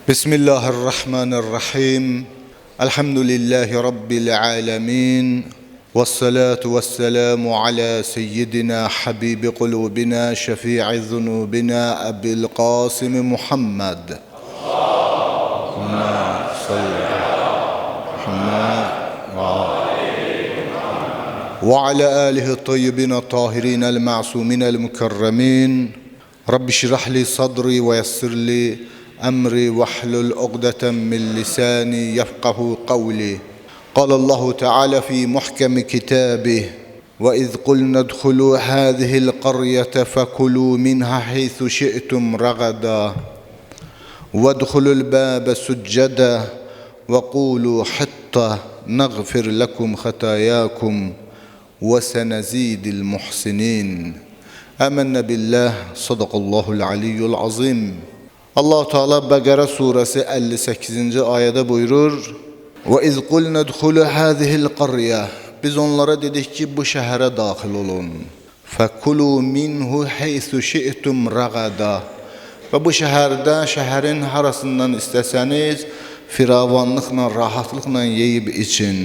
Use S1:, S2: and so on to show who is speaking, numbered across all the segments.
S1: Bismillahirrahmanirrahim. Elhamdülillahi Rabbil alemin. Vessalatu vesselamu ala seyyidina habibi kulubina şefi'i zunubina Ebil Qasim Muhammed. Allahümme salli ve ala alihi tayyibin tahirin el ma'sumin el mukarremin. Rabbi şirah li sadri ve yessir li أمري واحلل عقدة من لساني يفقه قولي. قال الله تعالى في محكم كتابه وإذ قلنا ادخلوا هذه القرية فكلوا منها حيث شئتم رغدا وادخلوا الباب سجدا وقولوا حطة نغفر لكم خطاياكم وسنزيد المحسنين. آمنا بالله صدق الله العلي العظيم. Allah Teala Bəqərə surəsi 58-ci ayədə buyurur: "Və iz qulna udkhulu hazihil qarya." Biz onlara dedik ki, bu şəhərə daxil olun. "Fakulu minhu haythu şi'tum ragada." Və bu şəhərdə, şəhərin harasından istəsəniz, firavanlıqla, rahatlıqla yeyib için.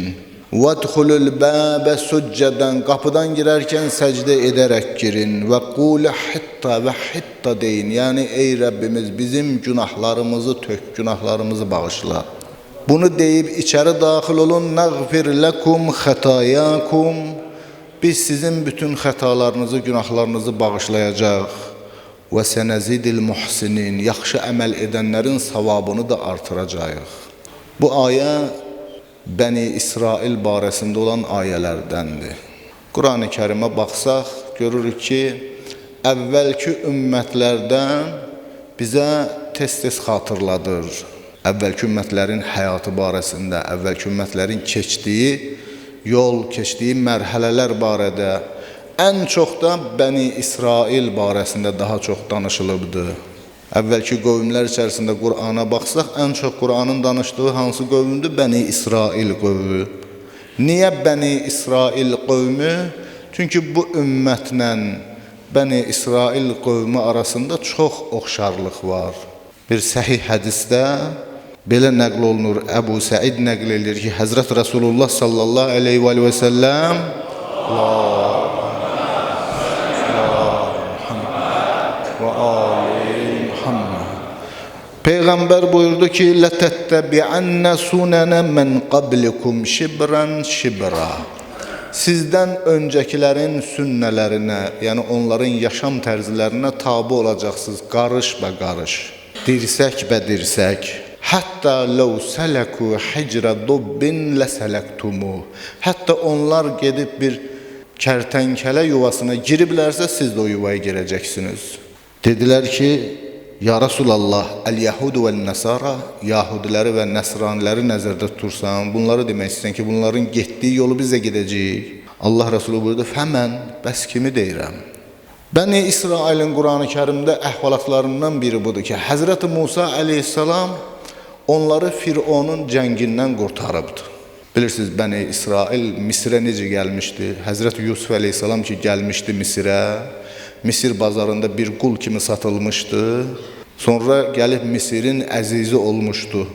S1: "Vadkhulul baba succadan." Qapıdan girərkən səcdə edərək girin. "Və qul hitta və hitta deyin." Yəni ey Rəbbimiz bizim günahlarımızı tök, günahlarımızı bağışla. Bunu deyib içəri daxil olun. "Nəğfir lekum xatayakum." Biz sizin bütün xətalarınızı, günahlarınızı bağışlayacaq. "Və sənəzidil muhsinin." Yaxşı əməl edənlərin savabını da artıracağıq. Bu ayə Bəni İsrail barəsində olan ayələrdəndir. Quran-ı Kərimə baxsaq, görürük ki, əvvəlki ümmətlərdən bizə tez-tez xatırladır. Əvvəlki ümmətlərin həyatı barəsində, əvvəlki ümmətlərin keçdiyi yol, keçdiyi mərhələlər barədə, ən çox da Bəni İsrail barəsində daha çox danışılıbdır. Əvvəlki qövmlər içərisində Qur'ana baxsaq, ən çox Qur'anın danışdığı hansı qövmdür? Bəni İsrail qövmü. Niyə Bəni İsrail qövmü? Çünki bu ümmətlə Bəni İsrail qövmü arasında çox oxşarlıq var. Bir səhih hədisdə belə nəql olunur, Əbu Səid nəql edir ki, Həzrət Rasulullah sallallahu aleyhi və səlləm Peyğəmbər buyurdu ki, "Lətəttəbi'annə sunənə mən qablikum şibran şibra." Sizdən öncəkilərin sünnələrinə, yəni onların yaşam tərzlərinə tabi olacaqsınız, qarış bə qarış, dirsək bə dirsək. Hətta ləv sələku hicrə dubbin ləsələktumu. Hətta onlar gedib bir kərtənkələ yuvasına giriblərsə, siz də o yuvaya girəcəksiniz. Dedilər ki, "Ya Rasulallah, el-Yahudu vel-Nasara." Yahudiləri və Nəsraniləri nəzərdə tutursan, bunları demək istəyirsən ki, bunların getdiyi yolu biz də gedəcəyik. Allah Resulü buyurdu, "Fəmən, bəs kimi deyirəm?" Bəni İsrailin Quran-ı Kərimdə əhvalatlarından biri budur ki, Həzrət Musa əleyhissalam onları Fironun cəngindən qurtarıbdı. Bilirsiniz, Bəni İsrail Misrə necə gəlmişdi? Həzrət Yusuf əleyhissalam ki, gəlmişdi Misrə. Misir bazarında bir qul kimi satılmışdı. Sonra gəlib Misirin əzizi olmuşdu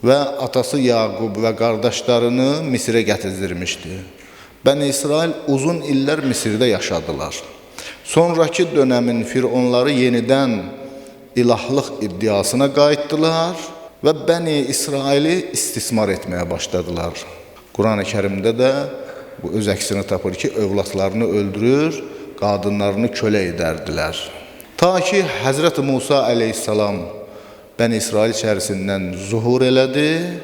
S1: və atası Yaqub və qardaşlarını Misirə gətirdirmişdi. Bəni İsrail uzun illər Misirdə yaşadılar. Sonraki dönəmin Fironları yenidən ilahlıq iddiasına qayıtdılar və Bəni İsraili istismar etməyə başladılar. Quran-ı Kərimdə də bu öz əksini tapır ki, övladlarını öldürür, qadınlarını kölə edərdilər. Ta ki, Həzrət Musa əleyhissalam Bəni İsrail içərisindən zuhur elədi.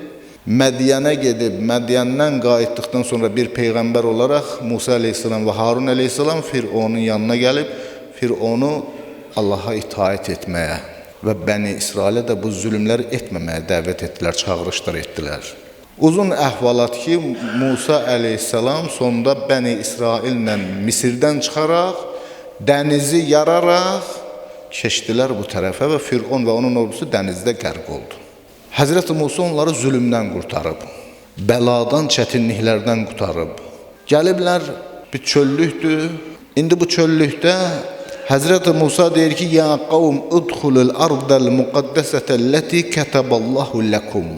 S1: Mədyənə gedib, Mədyəndən qayıtdıqdan sonra bir peyğəmbər olaraq Musa əleyhissalam və Harun əleyhissalam Fironun yanına gəlib, Fironu Allaha itaət etməyə və Bəni İsrailə də bu zülmlər etməməyə dəvət etdilər, çağırışlar etdilər. Uzun əhvalat ki, Musa əleyhissalam sonda Bəni İsraillə Misirdən çıxaraq, dənizi yararaq keçdilər bu tərəfə və Firon və onun ordusu dənizdə qərq oldu. Həzrət Musa onları zülmdən qurtarıb, bəladan, çətinliklərdən qurtarıb. Gəliblər bir çöllükdür. İndi bu çöllükdə Həzrət Musa deyir ki, ya qavm udxulul ardal muqaddasətəlləti kataballahu lakum.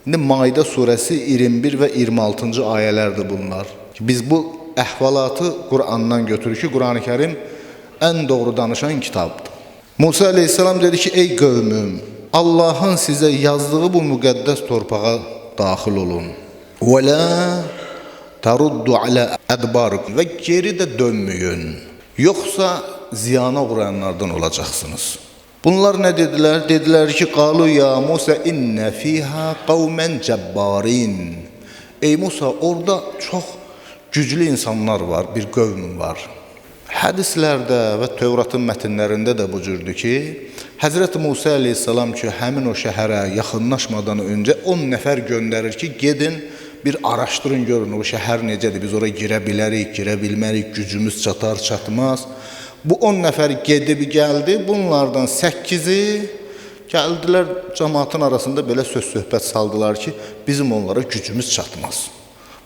S1: İndi Maidə surəsi 21 və 26-cı ayələrdir bunlar. Biz bu əhvalatı Qur'andan götürürük ki, Qur'an-ı-Kərim ən doğru danışan kitabdır. Musa aleyhissalam dedi ki, ey qövmüm, Allahın sizə yazdığı bu müqəddəs torpağa daxil olun. Və la taruddu alə ədbarikum və geri də dönməyin. Yoxsa ziyana uğrayanlardan olacaqsınız. Bunlar nə dedilər? Dedilər ki, qalu ya Musa innə fiha qavmən cəbbarin. Ey Musa, orada çox güclü insanlar var, bir qövm var. Hədislərdə və Tövratın mətnlərində də bu cürdür ki, Həzrət Musa aleyhissalam ki, həmin o şəhərə yaxınlaşmadan öncə 10 nəfər göndərir ki, gedin, bir araşdırın, görün, o şəhər necədir, biz oraya girə bilərik, girə bilmərik, gücümüz çatar, çatmaz. Bu 10 nəfər gedib gəldi, bunlardan 8-i gəldilər, cəmaatın arasında belə söz-söhbət saldılar ki, bizim onlara gücümüz çatmaz.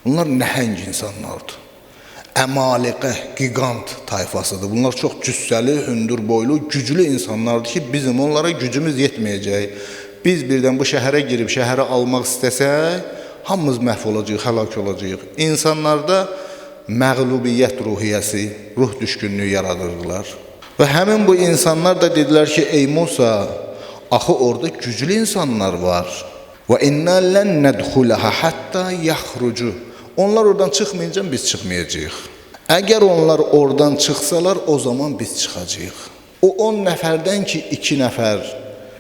S1: Bunlar nəhəng insanlardır. Əmaliqə, gigant tayfasıdır. Bunlar çox cüssəli, hündür boylu, güclü insanlardır ki, bizim onlara gücümüz yetməyəcək. Biz birdən bu şəhərə girib, şəhəri almaq istəsək, hamımız məhv olacaq, həlak olacaq. İnsanlarda məğlubiyyət ruhiyyəsi, ruh düşkünlüyü yaradırdılar. Və həmin bu insanlar da dedilər ki, ey Musa, axı orada güclü insanlar var. Və innə lən nədxulaha hatta yaxrucu. Onlar oradan çıxmayınca biz çıxmayacağıq. Əgər onlar oradan çıxsalar, o zaman biz çıxacağıq. O 10 nəfərdən ki, 2 nəfər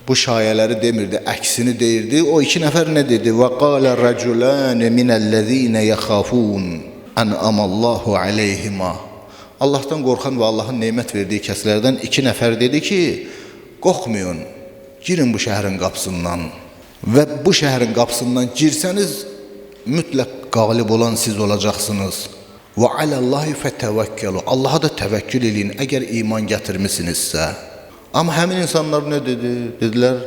S1: bu şayələri demirdi, əksini deyirdi. O 2 nəfər nə dedi? Və qalə rəculən minəl-ləzīnə yəxafun ən'amallahu aleyhima. Allahdan qorxan və Allahın neymət verdiyi kəslərdən 2 nəfər dedi ki, qorxmayın, girin bu şəhərin qapısından. Və bu şəhərin qapısından girsəniz, mütləq qalib olan siz olacaqsınız. Və aləllahi fətəvəkkəlu. Allaha da təvəkkül eləyin, əgər iman gətirmisinizsə. Amma həmin insanlar nə dedi? Dedilər,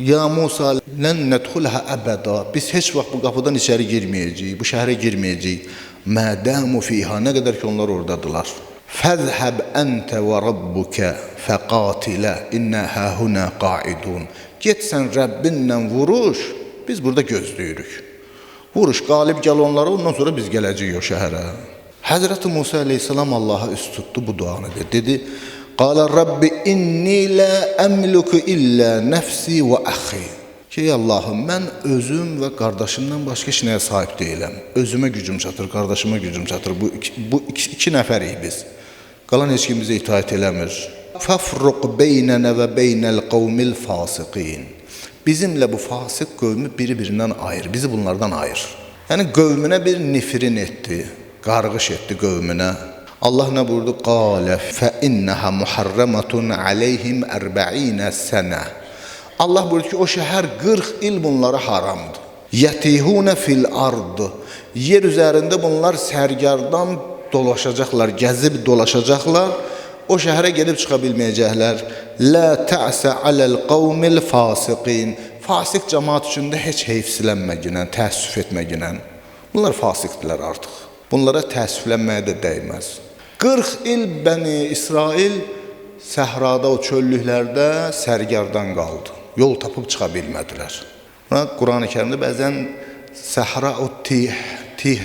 S1: ya Musa, lən nədxuləhə əbəda. Biz heç vaxt bu qapıdan içəri girməyəcəyik, bu şəhərə girməyəcəyik. Mədəmu fiha, nə qədər ki onlar oradadılar. Fəzhəb əntə və rabbukə fəqatilə innə həhunə qaidun. Get sən Rəbbinlə vuruş, biz burada gözləyirik. Vuruş, qalib gəl onlara, ondan sonra biz gələcəyik o şəhərə. Həzrəti Musa aleyhissalam Allaha üst tutdu, bu duanı dedi. Qalə Rabbi inni lə əmluku illə nəfsi və əxi. Ki, Allahım, mən özüm və qardaşımdan başqa heç nəyə sahib deyiləm. Özümə gücüm çatır, qardaşıma gücüm çatır. Bu iki nəfərik biz. Qalan heç kim bizə itaət eləmir. Fəfruq beynənə və beynəl qavmil fasiqin. Bizimlə bu fasıq qövmü biri-birindən ayır, bizi bunlardan ayır. Yəni, qövmünə bir nifrin etdi, qarğış etdi qövmünə. Allah nə buyurdu? Qalə fə innəhə muharramatun aleyhim 40 sənə. Allah buyurdu ki, o şəhər 40 il bunlara haramdır. Yətihunə fil ardı. Yer üzərində bunlar sərgardan dolaşacaqlar, gəzib dolaşacaqlar. O şəhərə gedib çıxa bilməyəcəklər. Lə tə'sə aləl qavmil fasiqin. Fasik cəmaat üçündə heç heyfsilənməginən, təəssüf etməginən. Bunlar fasiqdilər artıq. Bunlara təəssüflənməyə də dəyməz. 40 il Bəni İsrail səhrada, o çöllüklərdə sərgardan qaldı. Yol tapıb çıxa bilmədilər. Qur'an-ı Kərimdə bəzən səhra, o tih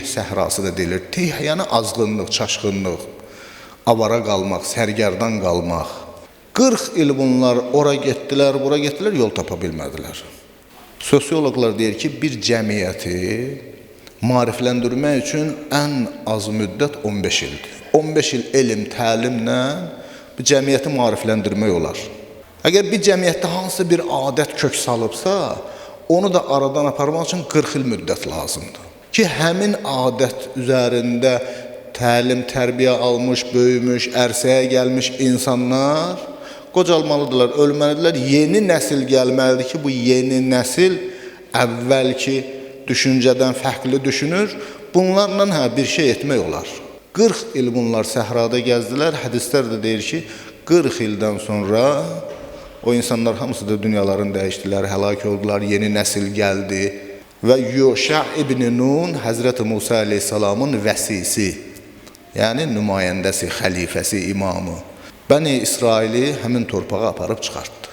S1: səhrası da deyilir. Tih, yəni azğınlıq, çaşqınlıq, avara qalmaq, sərgardan qalmaq. 40 il bunlar ora getdilər, bura getdilər, yol tapa bilmədilər. Sosiologlar deyir ki, bir cəmiyyəti maarifləndirmək üçün ən az müddət 15 ildir. 15 il elm, təlimlə bu cəmiyyəti maarifləndirmək olar. Əgər bir cəmiyyətdə hansı bir adət kök salıbsa, onu da aradan aparmaq üçün 40 il müddət lazımdır. Ki, həmin adət üzərində təlim, tərbiyə almış, böyümüş, ərsəyə gəlmiş insanlar qocalmalıdırlar, ölməlidirlər. Yeni nəsil gəlməlidir ki, bu yeni nəsil əvvəlki düşüncədən fərqli düşünür. Bunlarla bir şey etmək olar. 40 il bunlar səhrada gəzdilər. Hədislər də deyir ki, 40 ildən sonra o insanlar hamısı da dünyalarını dəyişdilər, həlak oldular, yeni nəsil gəldi. Və Yuşa ibn Nun, Həzrəti Musa aleyhissalamın vəsisi, yəni nümayəndəsi, xəlifəsi, imamı. Bəni İsraili həmin torpağa aparıb çıxartdı.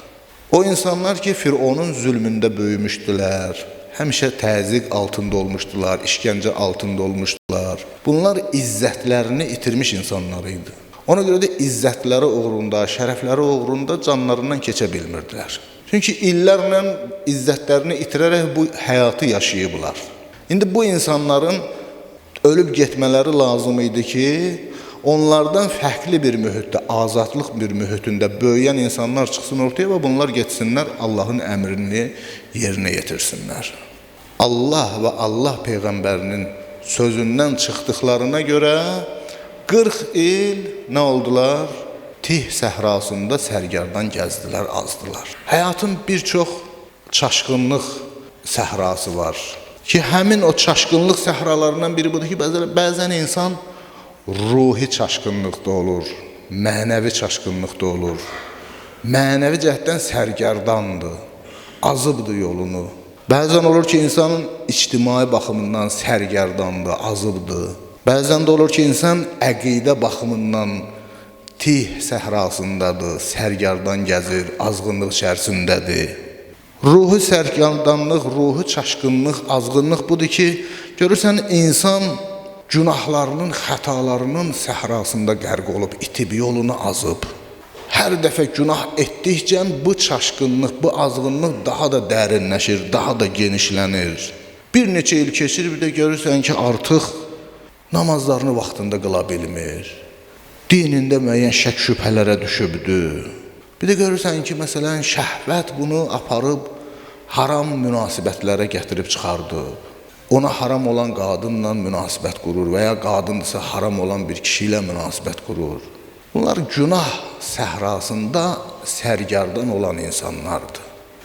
S1: O insanlar ki, Fironun zülmündə böyümüşdülər, həmişə təzyiq altında olmuşdular, işgəncə altında olmuşdular. Bunlar izzətlərini itirmiş insanlar idi. Ona görə də izzətləri uğrunda, şərəfləri uğrunda canlarından keçə bilmirdilər. Çünki illərlə izzətlərini itirərək bu həyatı yaşayıblar. İndi bu insanların ölüb getmələri lazım idi ki, onlardan fərqli bir mühitdə, azadlıq bir mühitində böyüyən insanlar çıxsın ortaya və bunlar getsinlər, Allahın əmrini yerinə yetirsinlər. Allah və Allah Peyğəmbərinin sözündən çıxdıqlarına görə 40 il nə oldular? Tih səhrasında sərgərdan gəzdilər, azdılar. Həyatın bir çox çaşqınlıq səhrası var ki, həmin o çaşqınlıq səhralarından biri budur ki, bəzən insan ruhi çaşqınlıqda olur, mənəvi çaşqınlıqda olur. Mənəvi cəhətdən sərgərdandır, azıbdır yolunu. Bəzən olur ki, insanın ictimai baxımından sərgərdandır, azıbdır. Bəzən də olur ki, insan əqidə baxımından tih səhrasındadır, sərgərdan gəzir, azğınlıq içərisindədir. Ruhi sərgərdanlıq, ruhi çaşqınlıq, azğınlıq budur ki, görürsən insan günahlarının, xətalarının səhrasında qərq olub, itib, yolunu azıb. Hər dəfə günah etdikcə bu çaşqınlıq, bu azğınlıq daha da dərinləşir, daha da genişlənir. Bir neçə il keçir, bir də görürsən ki, artıq namazlarını vaxtında qıla bilmir. Dinində müəyyən şək şübhələrə düşübdür. Bir də görürsən ki, məsələn, şəhvət bunu aparıb haram münasibətlərə gətirib çıxardı. Ona haram olan qadınla münasibət qurur və ya qadındırsa haram olan bir kişi ilə münasibət qurur. Bunlar günah səhrasında sərgərdan olan insanlardır.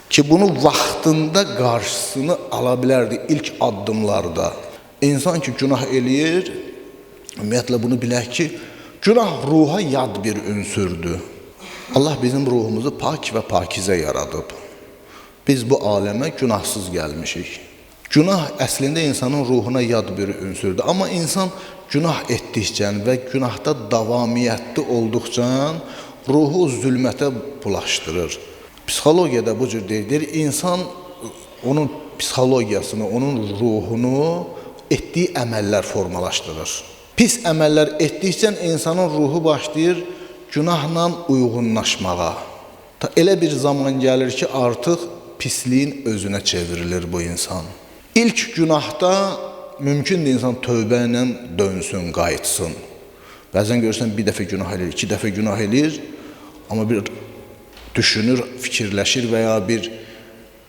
S1: Ki bunu vaxtında qarşısını ala bilərdi ilk addımlarda. İnsan ki günah eləyir, ümumiyyətlə bunu bilək ki, günah ruha yad bir ünsürdür. Allah bizim ruhumuzu pak və pakizə yaradıb. Biz bu aləmə günahsız gəlmişik. Günah əslində insanın ruhuna yad bir ünsürdür. Amma insan günah etdikcə və günahda davamiyyətli olduqca ruhu zülmətə bulaşdırır. Psixologiyada bu cür deyilir. İnsan onun psixologiyasını, onun ruhunu etdiyi əməllər formalaşdırır. Pis əməllər etdikcə insanın ruhu başlayır günahla uyğunlaşmağa. Elə bir zaman gəlir ki, artıq pisliyin özünə çevrilir bu insan. İlk günahda mümkündür insan tövbə ilə dönsün, qayıtsın. Bəzən görürsən bir dəfə günah eləyir, 2 dəfə günah eləyir, amma bir düşünür, fikirləşir və ya bir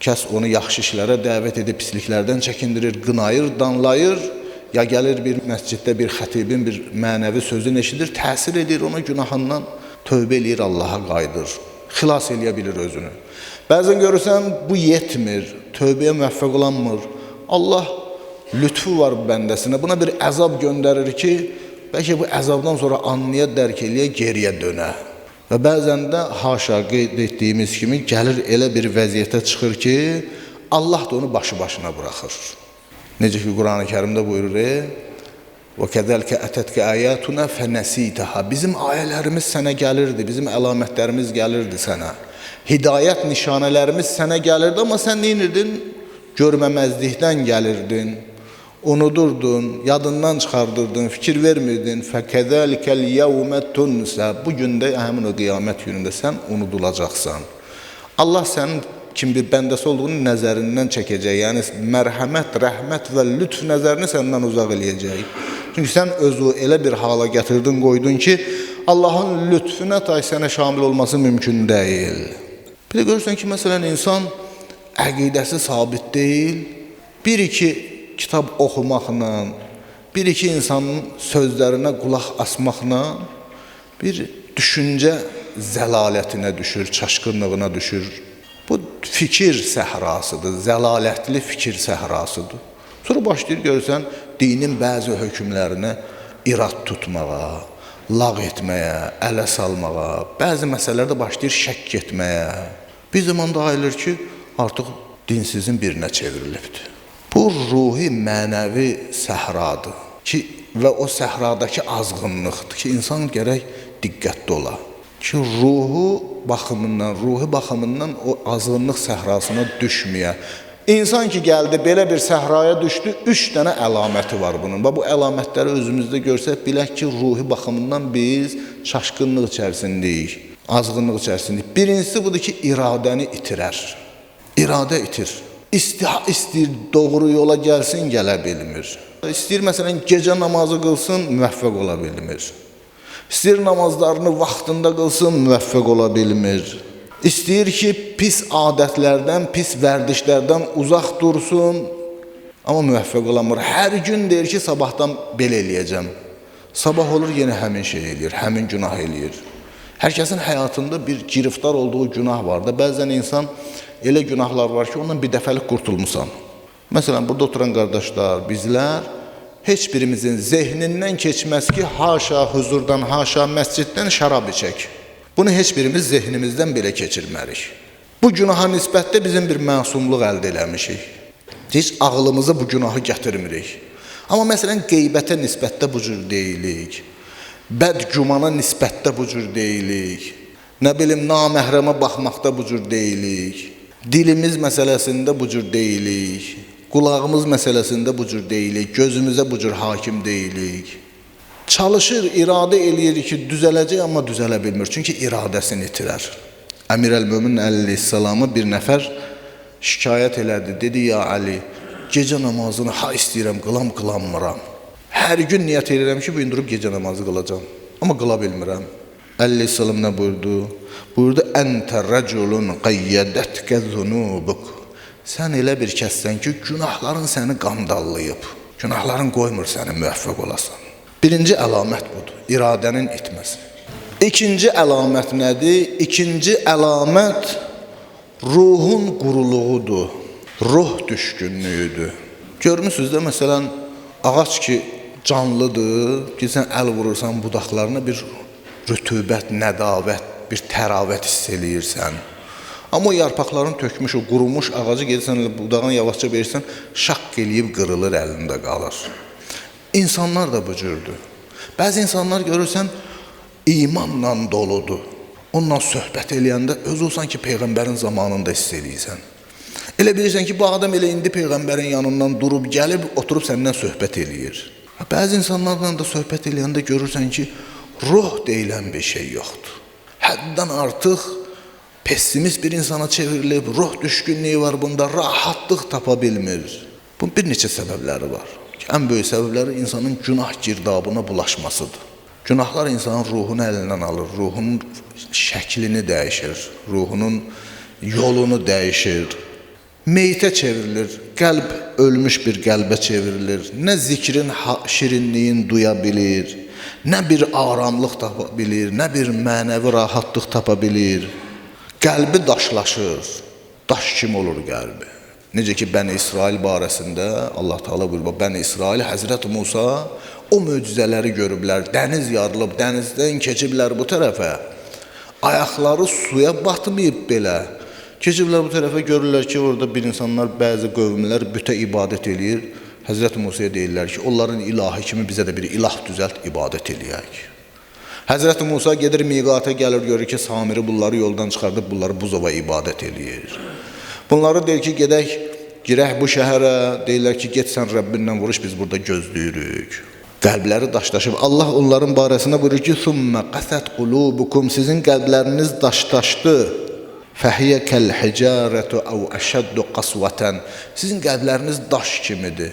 S1: kəs onu yaxşı işlərə dəvət edib pisliklərdən çəkindirir, qınayır, danlayır, ya gəlir bir məsciddə bir xətibin bir mənəvi sözünü eşidir, təsir edir ona günahından, tövbə eləyir, Allaha qayıdır, xilas eləyə bilir özünü. Bəzən görürsən bu yetmir, tövbəyə müvəffəq olanmır. Allah lütfu var bəndəsinə, buna bir əzab göndərir ki, bəlkə bu əzabdan sonra anlaya, dərk eləyə, geriyə dönə. Və bəzən də haşa qeyd etdiyimiz kimi gəlir elə bir vəziyyətə çıxır ki, Allah da onu başı-başına buraxır. Necə ki, Quran-ı Kərimdə buyurur, وَكَذَلْكَ أَتَتْكَ آيَاتُنَا فَنَسِيتَهَا Bizim ayələrimiz sənə gəlirdi, bizim əlamətlərimiz gəlirdi sənə. Hidayət nişanələrimiz sənə gəlirdi, amma sən neynirdin? Görməməzlikdən gəlirdin, unudurdun, yadından çıxardırdın, fikir vermirdin. فَكَذَلِكَ الْيَوْمَ تُنْسَ Bugün də həmin o qiyamət günündə sən unudulacaqsan. Allah sənin kim bir bəndəsi olduğunu nəzərindən çəkəcək. Yəni, mərhəmət, rəhmət və lütf nəzərini səndən uzaq eləyəcək. Çünki sən özü elə bir hala gətirdin, qoydun ki, Allahın lütfüne tay sənə şamil olması mümkün deyil. Bir də görürsən ki, məsələn, insan əqidəsi sabit deyil, bir-iki kitab oxumaqla, bir-iki insanın sözlərinə qulaq asmaqla bir düşüncə zəlalətinə düşür, çaşqınlığına düşür. Bu fikir səhrasıdır, zəlalətli fikir səhrasıdır. Sonra başlayır görürsən dinin bəzi hökmlərinə irad tutmağa, lağ etməyə, ələ salmağa, bəzi məsələlərdə başlayır şəkk etməyə. Bir zaman da ayılır ki, artıq dinsizin birinə çevrilibdir. Bu ruhi, mənəvi səhradır ki, və o səhradakı azğınlıqdır ki, insan gərək diqqətli ola. ki, ruhi baxımından o azğınlıq səhrasına düşməyə. İnsan ki, gəldi, belə bir səhraya düşdü, 3 dənə əlaməti var bunun. Bu əlamətləri özümüzdə görsək, bilək ki, ruhi baxımından biz çaşqınlıq içərisindəyik, azğınlıq içərisindəyik. Birincisi budur ki, iradəni itirər. İradə itir. İstəyir, doğru yola gəlsin, gələ bilmir. İstəyir, məsələn, gecə namazı qılsın, müvəffəq ola bilmir. İstəyir, namazlarını vaxtında qılsın, müvəffəq ola bilmir. İstəyir ki, pis adətlərdən, pis vərdişlərdən uzaq dursun, amma müvəffəq olamır. Hər gün deyir ki, sabahdan belə eləyəcəm. Sabah olur, yenə həmin şey eləyir, həmin günah eləyir. Hər kəsin həyatında bir giriftar olduğu günah var da. Bəzən insan elə günahlar var ki, ondan bir dəfəlik qurtulmuşsan. Məsələn, burada oturan qardaşlar, bizlər, heç birimizin zehnindən keçməz ki, haşa huzurdan, haşa məsciddən şərab içək. Bunu heç birimiz zehnimizdən belə keçirmərik. Bu günaha nisbətdə bizim bir məsumluq əldə eləmişik. Heç ağlımıza bu günahı gətirmirik. Amma məsələn, qeybətə nisbətdə bu cür deyilik. Bədgümana nisbətdə bu cür deyilik. Nə bilim, naməhrəmə baxmaqda bu cür deyilik. Dilimiz məsələsində bu cür deyilik. Qulağımız məsələsində bu cür deyilik. Gözümüzə bu cür hakim deyilik. Çalışır, iradə eləyir ki, düzələcək, amma düzələ bilmir. Çünki iradəsini itirər. Əmir əl-Mömin əleyhissalamı bir nəfər şikayət elədi. Dedi, ya Ali, gecə namazını istəyirəm, qılamıram. Hər gün niyyət edirəm ki, bu gün durub gecə namazı qılacam. Amma qıla bilmirəm. Əleyhissalam nə buyurdu? Buyurdu, əntə rəculun qəyyədətkə zunubuk. Sən elə bir kəssən ki, günahların səni qandallayıb. Günahların qoymur səni müvəffəq olasan. Birinci əlamət budur, iradənin itməsi. İkinci əlamət nədir? İkinci əlamət ruhun quruluğudur, ruh düşkünlüyüdür. Görmüsünüz də, məsələn, ağac ki, canlıdır, ki, sən əl vurursan budaqlarına bir rütubət, nədavət, bir təravət hiss eləyirsən. Amma o yarpaqların tökmüş, o qurumuş ağacı gedirsən, budağını yavaşca verirsən, şaq eləyib qırılır, əlində qalır. İnsanlar da bu cürdür. Bəzi insanlar görürsən, imanla doludur. Onunla söhbət eləyəndə öz olsan ki, Peyğəmbərin zamanında hiss eləyirsən. Elə bilirsən ki, bu adam elə indi Peyğəmbərin yanından durub, gəlib, oturub səndən söhbət eləyir. Bəzi insanlarla da söhbət eləyəndə görürsən ki, ruh deyilən bir şey yoxdur. Həddən artıq pessimist bir insana çevrilib, ruh düşkünlüyü var bunda, rahatlıq tapa bilmir. Bunun bir neçə səbəbləri var. Ən böyük səbəbləri insanın günah girdabına bulaşmasıdır. Günahlar insanın ruhunu əlindən alır, ruhunun şəklini dəyişir, ruhunun yolunu dəyişir. Meyitə çevrilir, qəlb ölmüş bir qəlbə çevrilir. Nə zikrin şirinliyin duya bilir, nə bir aramlıq tapa bilir, nə bir mənəvi rahatlıq tapa bilir. Qəlbi daşlaşır, daş kim olur qəlbi? Necə ki, Bəni İsrail barəsində Allah Teala buyurur, Bəni İsrail, Həzrət Musa o möcüzələri görüblər, dəniz yarılıb, dənizdən keçiblər bu tərəfə. Ayaqları suya batmayıb belə. Keçiblər bu tərəfə, görürlər ki, orada bir insanlar, bəzi qövmlər bütə ibadət eləyir. Həzrət Musaya deyirlər ki, onların ilahı kimi bizə də bir ilah düzəlt, ibadət eləyək. Həzrət Musa gedir miqata, gəlir, görür ki, Samiri bunları yoldan çıxardıb, bunları buzova ibadət eləyir. Bunları deyir ki, gedək, girək bu şəhərə, deyirlər ki, get sən Rəbbinlə vuruş, biz burada gözləyirik. Qəlbləri daşlaşıb. Allah onların barəsində buyurur ki, ثُمَّ قَسَتْ قُلُوبُكُمْ Sizin qəlbləriniz daşlaşdı. فَهِيَ كَالْحِجَارَةُ أَوْ أَشَدُّ قَسْوَةً Sizin qəlbləriniz daş kimidir.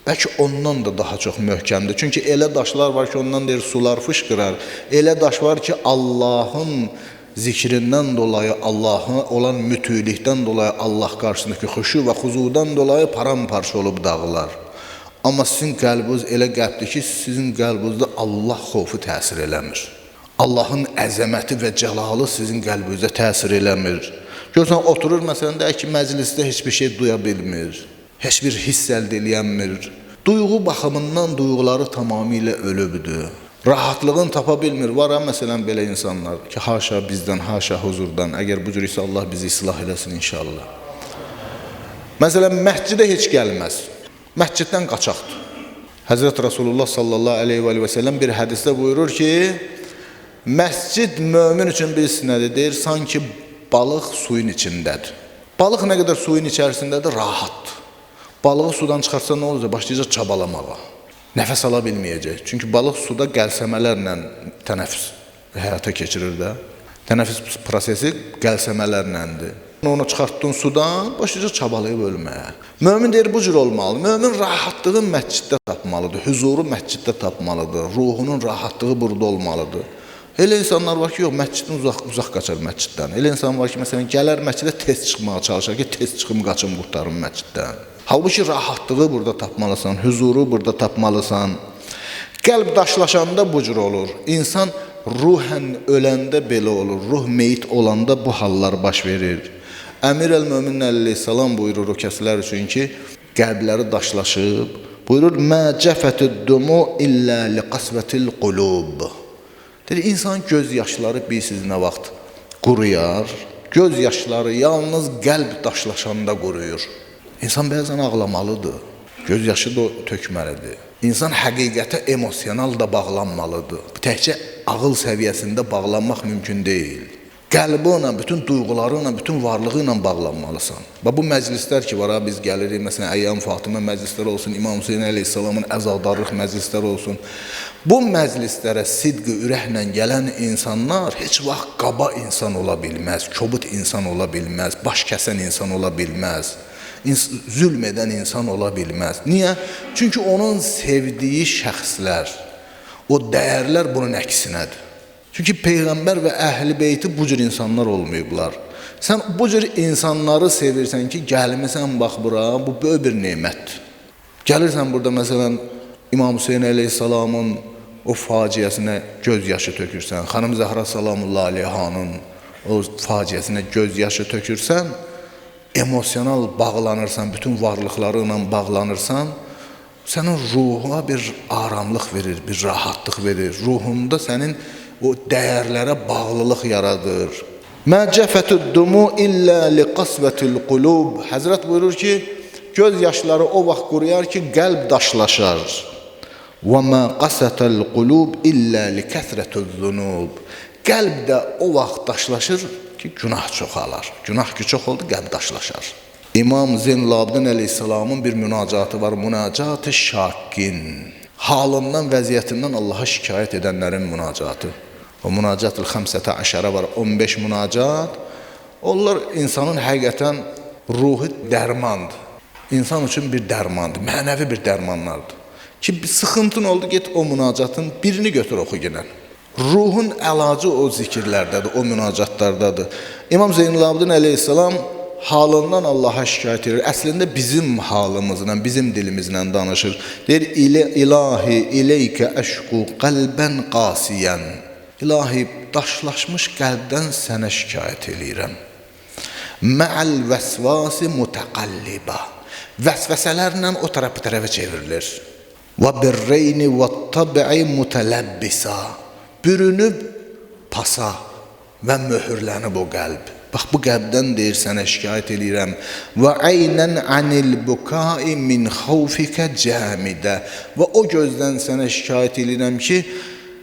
S1: Bəlkə ondan da daha çox möhkəmdir. Çünki elə daşlar var ki, ondan deyir, sular fışqırar. Elə daş var ki, Allahın zikrindən dolayı, Allah'a olan mütülikdən dolayı, Allah qarşısındakı xuşu və xuzudan dolayı paramparça olub dağılar. Amma sizin qəlbiniz elə qəlbdir ki, sizin qəlbinizdə Allah xofu təsir eləmir. Allahın əzəməti və cəlalı sizin qəlbinizdə təsir eləmir. Görsən, oturur, məsələn, deyək ki, məclisdə heç bir şey duya bilmir, heç bir hiss əldə eləyənmir. Duyğu baxımından duyğuları tamamilə ölübdür. Rahatlığını tapa bilmir. Var ha, məsələn, belə insanlar ki, haşa bizdən, haşa huzurdan. Əgər bu cür isə Allah bizi islah eləsin inşallah. Məsələn, məscidə heç gəlməz. Məsciddən qaçaqdır. Həzrət Rasulullah sallallahu aleyhi və səlləm bir hədisdə buyurur ki, Məscid mömin üçün bilirsin nədir? Deyir, sanki balıq suyun içindədir. Balıq nə qədər suyun içərisindədir? Rahatdır. Balığı sudan çıxarsa nə olacaq? Başlayacaq çabalamağa. Nəfəs ala bilməyəcək. Çünki balıq suda qəlsəmələrlə tənəffüs həyata keçirir də. Tənəffüs prosesi qəlsəmələrləndir. Onu çıxartdın sudan, başlayacaq çabalayıb ölməyə. Mömin deyir, bu cür olmalı. Mömin rahatlığı məsciddə tapmalıdır, huzuru məsciddə tapmalıdır, ruhunun rahatlığı burada olmalıdır. Elə insanlar var ki, yox, məsciddən uzaq qaçar məsciddən. Elə insan var ki, məsələn, gələr məscidə tez çıxmağa çalışar ki, tez çıxım, qaçım, qurtarım məsciddən. Halbuki rahatlığı burada tapmalısan, huzuru burada tapmalısan. Qəlb daşlaşanda bu cür olur. İnsan ruhən öləndə belə olur, ruh meyit olanda bu hallar baş verir. Əmir əl-Möminin əleyhissalam buyurur o kəslər üçün ki, qəlbləri daşlaşıb, buyurur, mə cəfətüd-dumu illə liqasvətil qulub. Deyir, insan göz yaşları bilsiz nə vaxt quruyar, göz yaşları yalnız qəlb daşlaşanda quruyur. İnsan bəzən ağlamalıdır, göz yaşı da tökməlidir. İnsan həqiqətə emosional da bağlanmalıdır. Təkcə ağıl səviyyəsində bağlanmaq mümkün deyil. Qəlbi ilə, bütün duyğuları ilə, bütün varlığı ilə bağlanmalısan. Və bu məclislər ki var, biz gəlirik, məsələn, Əyyam Fatimə məclisləri olsun, İmam Hüseyin əleyhissalamın əzadarlıq məclisləri olsun. Bu məclislərə sidqi ürəklə gələn insanlar heç vaxt qaba insan ola bilməz, kobud insan ola bilməz, baş kəsən insan ola bilməz, zülm edən insan ola bilməz. Niyə? Çünki onun sevdiyi şəxslər, o dəyərlər bunun əksinədir. Çünki Peyğəmbər və Əhl-i Beyti bu cür insanlar olmayıblar. Sən bu cür insanları sevirsən ki, gəlmisən bax bura, bu böyük bir nemətdir. Gəlirsən burada məsələn İmam Hüseyin əleyhissalamın o faciəsinə göz yaşı tökürsən, xanım Zəhra salamullah aleyhanın o faciəsinə göz yaşı tökürsən, emosional bağlanırsan, bütün varlıqları ilə bağlanırsan, sənin ruhuna bir aramlıq verir, bir rahatlıq verir. Ruhunda sənin o dəyərlərə bağlılıq yaradır. Mə cəfətüd-dumu illə liqasvətil qulub. Həzrət buyurur ki, göz yaşları o vaxt quruyar ki, qəlb daşlaşar. Və mə qasətəl qulub illə likəsrətüz-zunub. Qəlb də o vaxt daşlaşır ki, günah çoxalar. Günah ki çox oldu, qəlb daşlaşar. İmam Zeynul-Abidin əleyhissalamın bir münacatı var, münacat-ı şakkin. Halından, vəziyyətindən Allaha şikayət edənlərin münacatı. O münacat-ül xəmsətə əşərə var, 15 münacat. Onlar insanın həqiqətən ruhu dərmandır. İnsan üçün bir dərmandır, mənəvi bir dərmanlardır. Ki, sıxıntın oldu, get o münacatın birini götür oxu gələn. Ruhun əlacı o zikirlərdədir, o münacatlardadır. İmam Zeynul-Abidin əleyhissalam halından Allaha şikayət edir. Əslində bizim halımızla, bizim dilimizlə danışır. Deyir, İlahi ileykə əşqu qəlbən qasiyən. İlahi, daşlaşmış qəlbdən sənə şikayət edirəm. Mə'əl vəsvasi mutəqallibə. Vəsvəsələrlə o tərəf-tərəfə çevrilir. Və birreyni və tabi'i mutələbbisa. Bürünüb pasa və möhürlənib o qəlb. Bax, bu qəlbdən deyir, sənə şikayət edirəm. Və əynən anil bukai min xavfikə cəmidə. Və o gözdən sənə şikayət edirəm ki,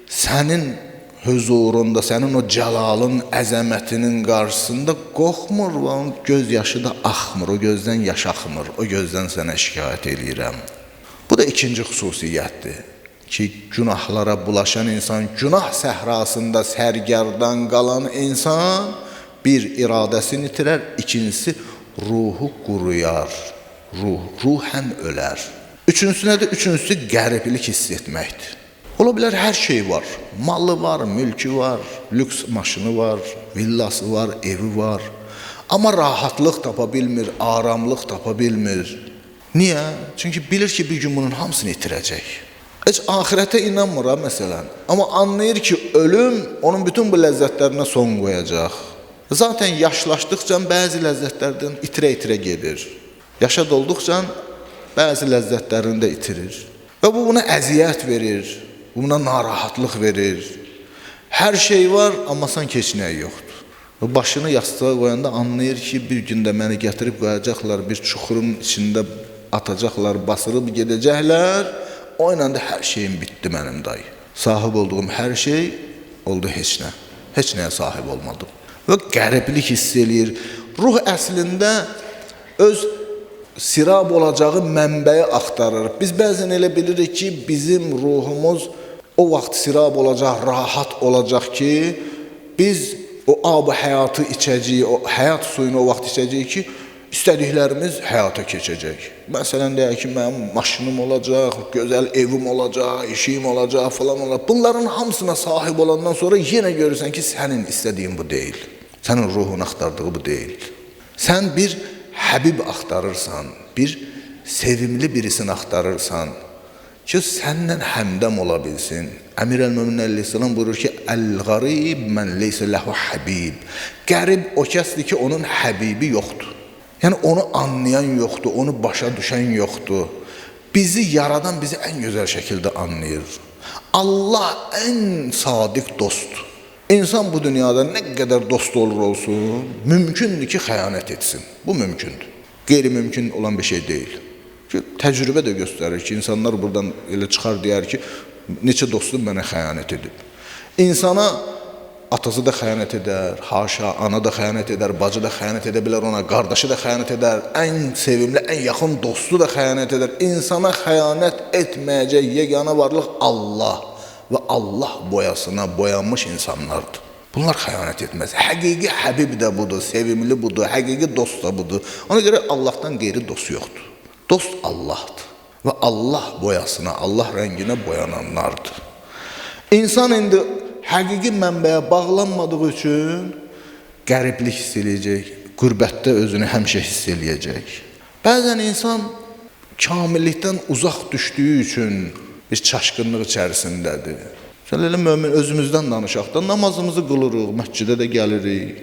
S1: sənin huzurunda, sənin o cəlalın, əzəmətinin qarşısında qorxmur və onun göz yaşı da axmır, o gözdən yaş axmır, o gözdən sənə şikayət edirəm. Bu da ikinci xüsusiyyətdir ki, günahlara bulaşan insan, günah səhrasında sərgərdan qalan insan bir iradəsini itirər, ikincisi ruhu quruyar, ruhən ölər. Üçüncüsü nədir? Üçüncüsü qəriblik hiss etməkdir. Ola bilər hər şey var, malı var, mülkü var, lüks maşını var, villası var, evi var. Amma rahatlıq tapa bilmir, aramlıq tapa bilmir. Niyə? Çünki bilir ki, bir gün bunun hamısını itirəcək. Heç ahirətə inanmır ha, məsələn. Amma anlayır ki, ölüm onun bütün bu ləzzətlərinə son qoyacaq. Zaten yaşlaşdıqca bəzi ləzzətlərdən itirə-itirə gedir. Yaşa dolduqca bəzi ləzzətlərini də itirir. Və bu buna əziyyət verir, buna narahatlıq verir. Hər şey var, amma sanki heç nə yoxdur. Başını yastığa qoyanda anlayır ki, bir gündə məni gətirib qoyacaqlar, bir çuxurun içində atacaqlar, basırıb gedəcəklər. O ilə də hər şeyim bitdi mənim dayı. Sahib olduğum hər şey oldu heç nə. Heç nəyə sahib olmadım. Və qəriblik hiss eləyir. Ruh əslində öz sirab olacağı mənbəyi axtarır. Biz bəzən elə bilirik ki, bizim ruhumuz o vaxt sirab olacaq, rahat olacaq ki, biz o ab-ı həyatı içəcəyik, o həyat suyunu o vaxt içəcəyik ki, istədiklərimiz həyata keçəcək. Məsələn, deyək ki, mənim maşınım olacaq, gözəl evim olacaq, işim olacaq, falan olacaq. Bunların hamısına sahib olandan sonra yenə görürsən ki, sənin istədiyin bu deyil. Sənin ruhun axtardığı bu deyil. Sən bir həbib axtarırsan, bir sevimli birisini axtarırsan ki, səndən həmdəm ola bilsin. Əmir əl-Möminin əleyhissalam buyurur ki, Əl-qarib mən leysə ləhu həbib. Qərib o kəsdir ki, onun həbibi yoxdur. Yəni, onu anlayan yoxdur, onu başa düşən yoxdur. Bizi yaradan bizi ən gözəl şəkildə anlayır. Allah ən sadiq dostdur. İnsan bu dünyada nə qədər dost olur olsun, mümkündür ki, xəyanət etsin. Bu mümkündür. Qeyri-mümkün olan bir şey deyil. Təcrübə də göstərir ki, insanlar buradan elə çıxar deyər ki, neçə dostum mənə xəyanət edib. İnsana atası da xəyanət edər, haşa, ana da xəyanət edər, bacı da xəyanət edə bilər ona, qardaşı da xəyanət edər, ən sevimli, ən yaxın dostu da xəyanət edər. İnsana xəyanət etməyəcək yeganə varlıq Allah və Allah boyasına boyanmış insanlardır. Bunlar xəyanət etməz. Həqiqi həbib də budur, sevimli budur, həqiqi dost da budur. Ona görə Allahdan qeyri dost yoxdur. Dost Allahdır və Allah boyasına, Allah rənginə boyananlardır. İnsan indi həqiqi mənbəyə bağlanmadığı üçün qəriblik hiss eləyəcək, qürbətdə özünü həmişə hiss eləyəcək. Bəzən insan kamillikdən uzaq düşdüyü üçün bir çaşqınlıq içərisindədir. Elə mömin özümüzdən danışaq da, namazımızı qılırıq, məscidə də gəlirik,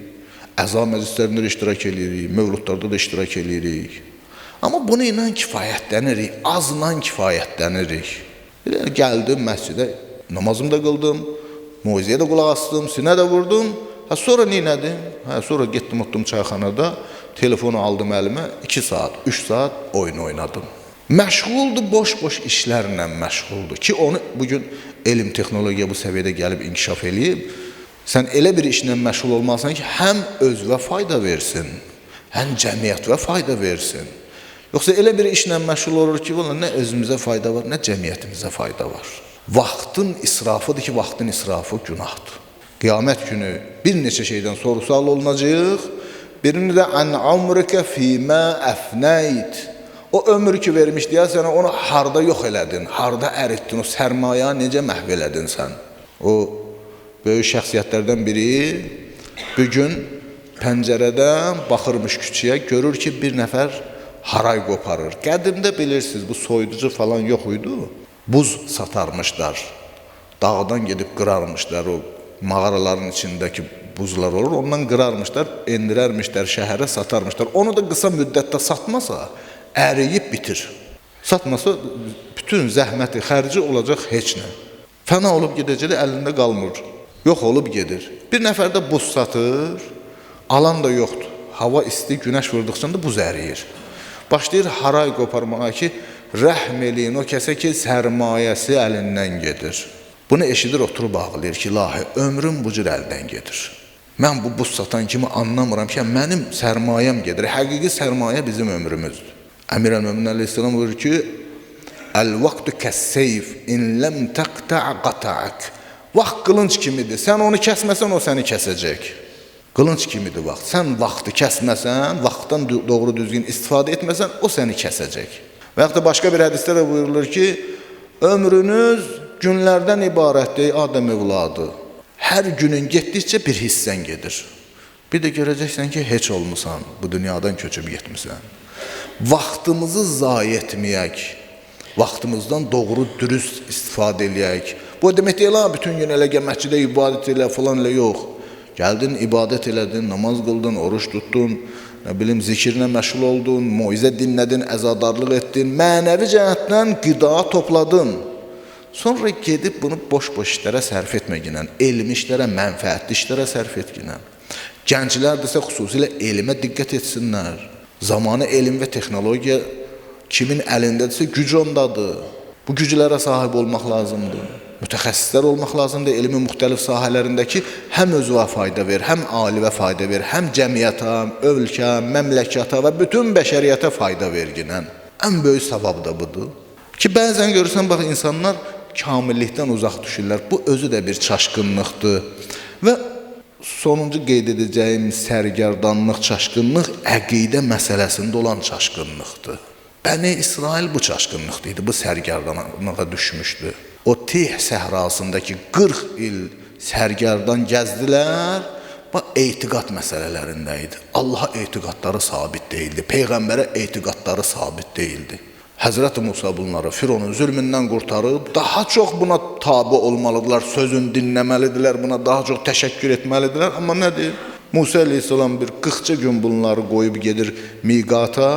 S1: əza məclislərində də iştirak edirik, mövludlarda da iştirak edirik. Amma bunu ilə kifayətlənirik, azla kifayətlənirik. Gəldim məscidə, namazımı da qıldım, muizəyə də qulaq asdım, sinə də vurdum. Sonra neynədim? Sonra getdim, otdum çayxanada, telefonu aldım əlimə, 2 saat, 3 saat oyun oynadım. Məşğuldur, boş-boş işlərlə məşğuldur ki, onu bugün elm, texnologiya bu səviyyədə gəlib inkişaf eləyib. Sən elə bir işlə məşğul olmalısan ki, həm özünə fayda versin, həm cəmiyyətə fayda versin. Yoxsa elə bir işlə məşğul olur ki, nə özümüzə fayda var, nə cəmiyyətimizə fayda var. Vaxtın israfıdır ki, vaxtın israfı günahdır. Qiyamət günü bir neçə şeydən soru-sual olunacaq. Birini də ən umrikə fīmə əfnəyt. O ömür ki vermiş deyə sənə onu harda yox elədin, harda əritdin, o sərmaya necə məhv elədin sən? O böyük şəxsiyyətlərdən biri bugün pəncərədən baxırmış küçəyə, görür ki, bir nəfər haray qoparır. Qədimdə bilirsiniz, bu soyuducu falan yox idi. Buz satarmışlar, dağdan gedib qırarmışlar, o mağaraların içindəki buzlar olur, ondan qırarmışlar, endirərmişlər, şəhərə satarmışlar. Onu da qısa müddətdə satmasa, əriyib bitir. Satmasa, bütün zəhməti, xərci olacaq heç nə. Fəna olub gedəcək, əlində qalmır. Yox olub gedir. Bir nəfər də buz satır, alan da yoxdur. Hava isti, günəş vurduqca da buz əriyir. Başlayır haray qoparmağa ki, rəhm eləyin o kəsə ki, sərmayəsi əlindən gedir. Bunu eşidir, oturub ağlayır ki, ilahi, ömrüm bu cür əldən gedir. Mən bu buz satan kimi anlamıram ki, mənim sərmayəm gedir. Həqiqi sərmayə bizim ömrümüzdür. Əmir əl-Möminin əleyhissalam buyurur ki, Əl-vaqtu kəs-seyf, in ləm təqtə' qata'ak. Vaxt qılınc kimidir. Sən onu kəsməsən, o səni kəsəcək. Qılınc kimidir vaxt. Sən vaxtı kəsməsən, vaxtdan doğru düzgün istifadə etməsən, o səni kəsəcək. Və yaxud da başqa bir hədisdə də buyurulur ki, ömrünüz günlərdən ibarətdir, Adəm övladı. Hər günün getdikcə bir hissən gedir. Bir də görəcəksən ki, heç olmusan, bu dünyadan köçüb getmirsən. Vaxtımızı zayi etməyək, vaxtımızdan doğru, dürüst istifadə eləyək. Bu demək deyil, bütün gün elə məscidə ibadət elə, falan elə yox. Gəldin, ibadət elədin, namaz qıldın, oruç tutdun, zikirlə məşğul oldun, moizə dinlədin, əzadarlıq etdin, mənəvi cəhətdən qida topladın. Sonra gedib bunu boş-boş işlərə sərf etməklə, elmi işlərə, mənfəətli işlərə sərf etməklə. Gənclərdirsə xüsusilə elmə diqqət etsinlər. Zamanı elm və texnologiya kimin əlindədirsə güc ondadır. Bu güclərə sahib olmaq lazımdır. mütəxəssislər olmaq lazımdır, elmin müxtəlif sahələrindəki həm özünə fayda verir, həm alimə fayda verir, həm cəmiyyətə, ölkə, məmləkətə və bütün bəşəriyyətə fayda verginən. Ən böyük savab da budur. Ki, bəzən görürsən, bax, insanlar kamillikdən uzaq düşürlər. Bu özü də bir çaşqınlıqdır. Və sonuncu qeyd edəcəyim sərgərdanlıq, çaşqınlıq əqidə məsələsində olan çaşqınlıqdır. Bəni İsrail bu çaşqınlıqda idi, bu sərgərdanlığa düşmüşdü. O Tih səhrasındakı 40 il sərgərdan gəzdilər, bax, etiqad məsələlərində idi. Allaha etiqadları sabit deyildi, Peyğəmbərə etiqadları sabit deyildi. Həzrət Musa bunları Fironun zülmündən qurtarıb, daha çox buna tabi olmalıdırlar, sözün dinləməlidirlər, buna daha çox təşəkkür etməlidirlər. Amma nədir? Musa əleyhissalam bir 40 gün bunları qoyub gedir miqata,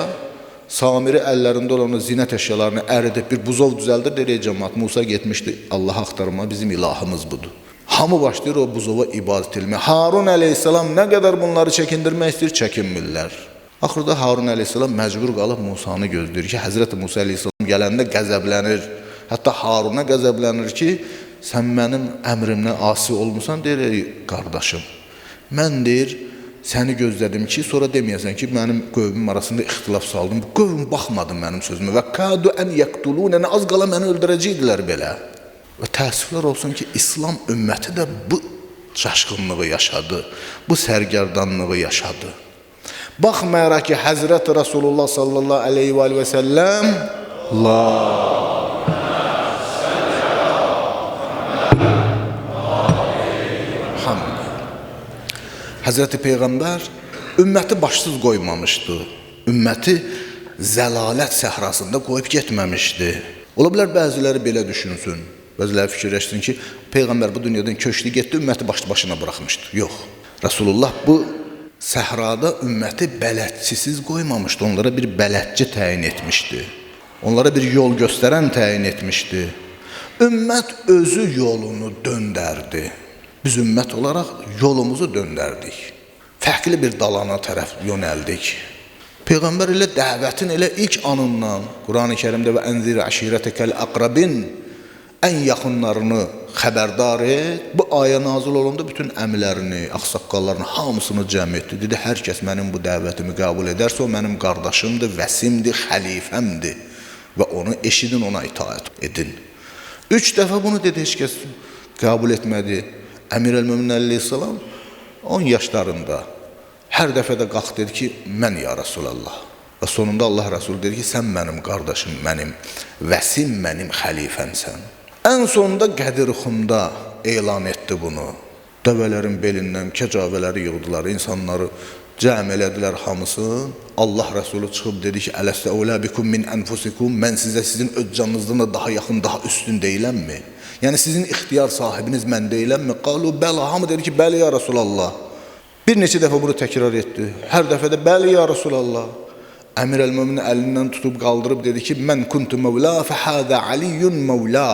S1: Samiri əllərində olan zinət əşyalarını əridib bir buzov düzəldir, deyir, cəmaat, Musa getmişdi Allah'a axtarma, bizim ilahımız budur. Hamı başlayır o buzova ibadət etməyə. Harun əleyhissalam nə qədər bunları çəkindirmək istəyir, çəkinmirlər. Axırda Harun əleyhissalam məcbur qalıb Musanı gözləyir ki, Həzrət Musa əleyhissalam gələndə qəzəblənir. Hətta Haruna qəzəblənir ki, sən mənim əmrimlə asi olmusan, deyir, ey qardaşım, mən deyir, səni gözlədim ki, sonra deməyəsən ki, mənim qövmüm arasında ixtilaf saldım. Bu qövm baxmadı mənim sözümə və kədu ən yəqtulunə, az qala məni öldürəcəkdilər belə. Və təəssüflər olsun ki, İslam ümməti də bu çaşqınlığı yaşadı, bu sərgərdanlığı yaşadı. Baxmayaraq ki, Həzrət Rasulullah sallallahu aleyhi və səlləm Həzrəti Peyğəmbər ümməti başsız qoymamışdı. Ümməti zəlalət səhrasında qoyub getməmişdi. Ola bilər bəziləri belə düşünsün. Bəziləri fikirləşsin ki, Peyğəmbər bu dünyadan köçdü, getdi, ümməti başına buraxmışdı. Yox. Rasulullah bu səhrada ümməti bələdçisiz qoymamışdı. Onlara bir bələdçi təyin etmişdi. Onlara bir yol göstərən təyin etmişdi. Ümmət özü yolunu döndərdi. Biz ümmət olaraq yolumuzu döndərdik. Fərqli bir dalana tərəf yönəldik. Peyğəmbər ilə dəvətin elə ilk anından Quran-ı Kərimdə və ənzir əşirətəkəl əqrabin ən yaxınlarını xəbərdar et. Bu ayə nazil olanda bütün əmlərini, ağsaqqallarını, hamısını cəm etdi. Dedi, hər kəs mənim bu dəvətimi qəbul edərsə, o mənim qardaşımdır, vəsimdir, xəlifəmdir və onu eşidin, ona itaət edin. 3 dəfə bunu dedi, heç kəs qəbul etmədi. Əmir əl-Mömin əleyhissalam 10 yaşlarında hər dəfədə qalx dedi ki, mən ya Rasulallah. Və sonunda Allah Rasulü dedi ki, sən mənim qardaşım, mənim vəsim, mənim xəlifəmsən. Ən sonunda Qədirxumda elan etdi bunu. Dəvələrin belindən kəcavələri yığdılar, insanları cəm elədilər hamısını. Allah Rasulü çıxıb dedi ki, ələstə əvlə bikum min ənfusikum, mən sizə sizin öz canınızdan da daha yaxın, daha üstün deyiləmmi? Yəni sizin ixtiyar sahibiniz mən deyiləmmi? Qalu bəla, hamı dedi ki, bəli ya Rasulallah. Bir neçə dəfə bunu təkrar etdi. Hər dəfədə bəli ya Rasulallah. Əmir əl-Mömin əlindən tutub qaldırıb dedi ki, mən kuntu məvla fəhədə Aliyyun məvla.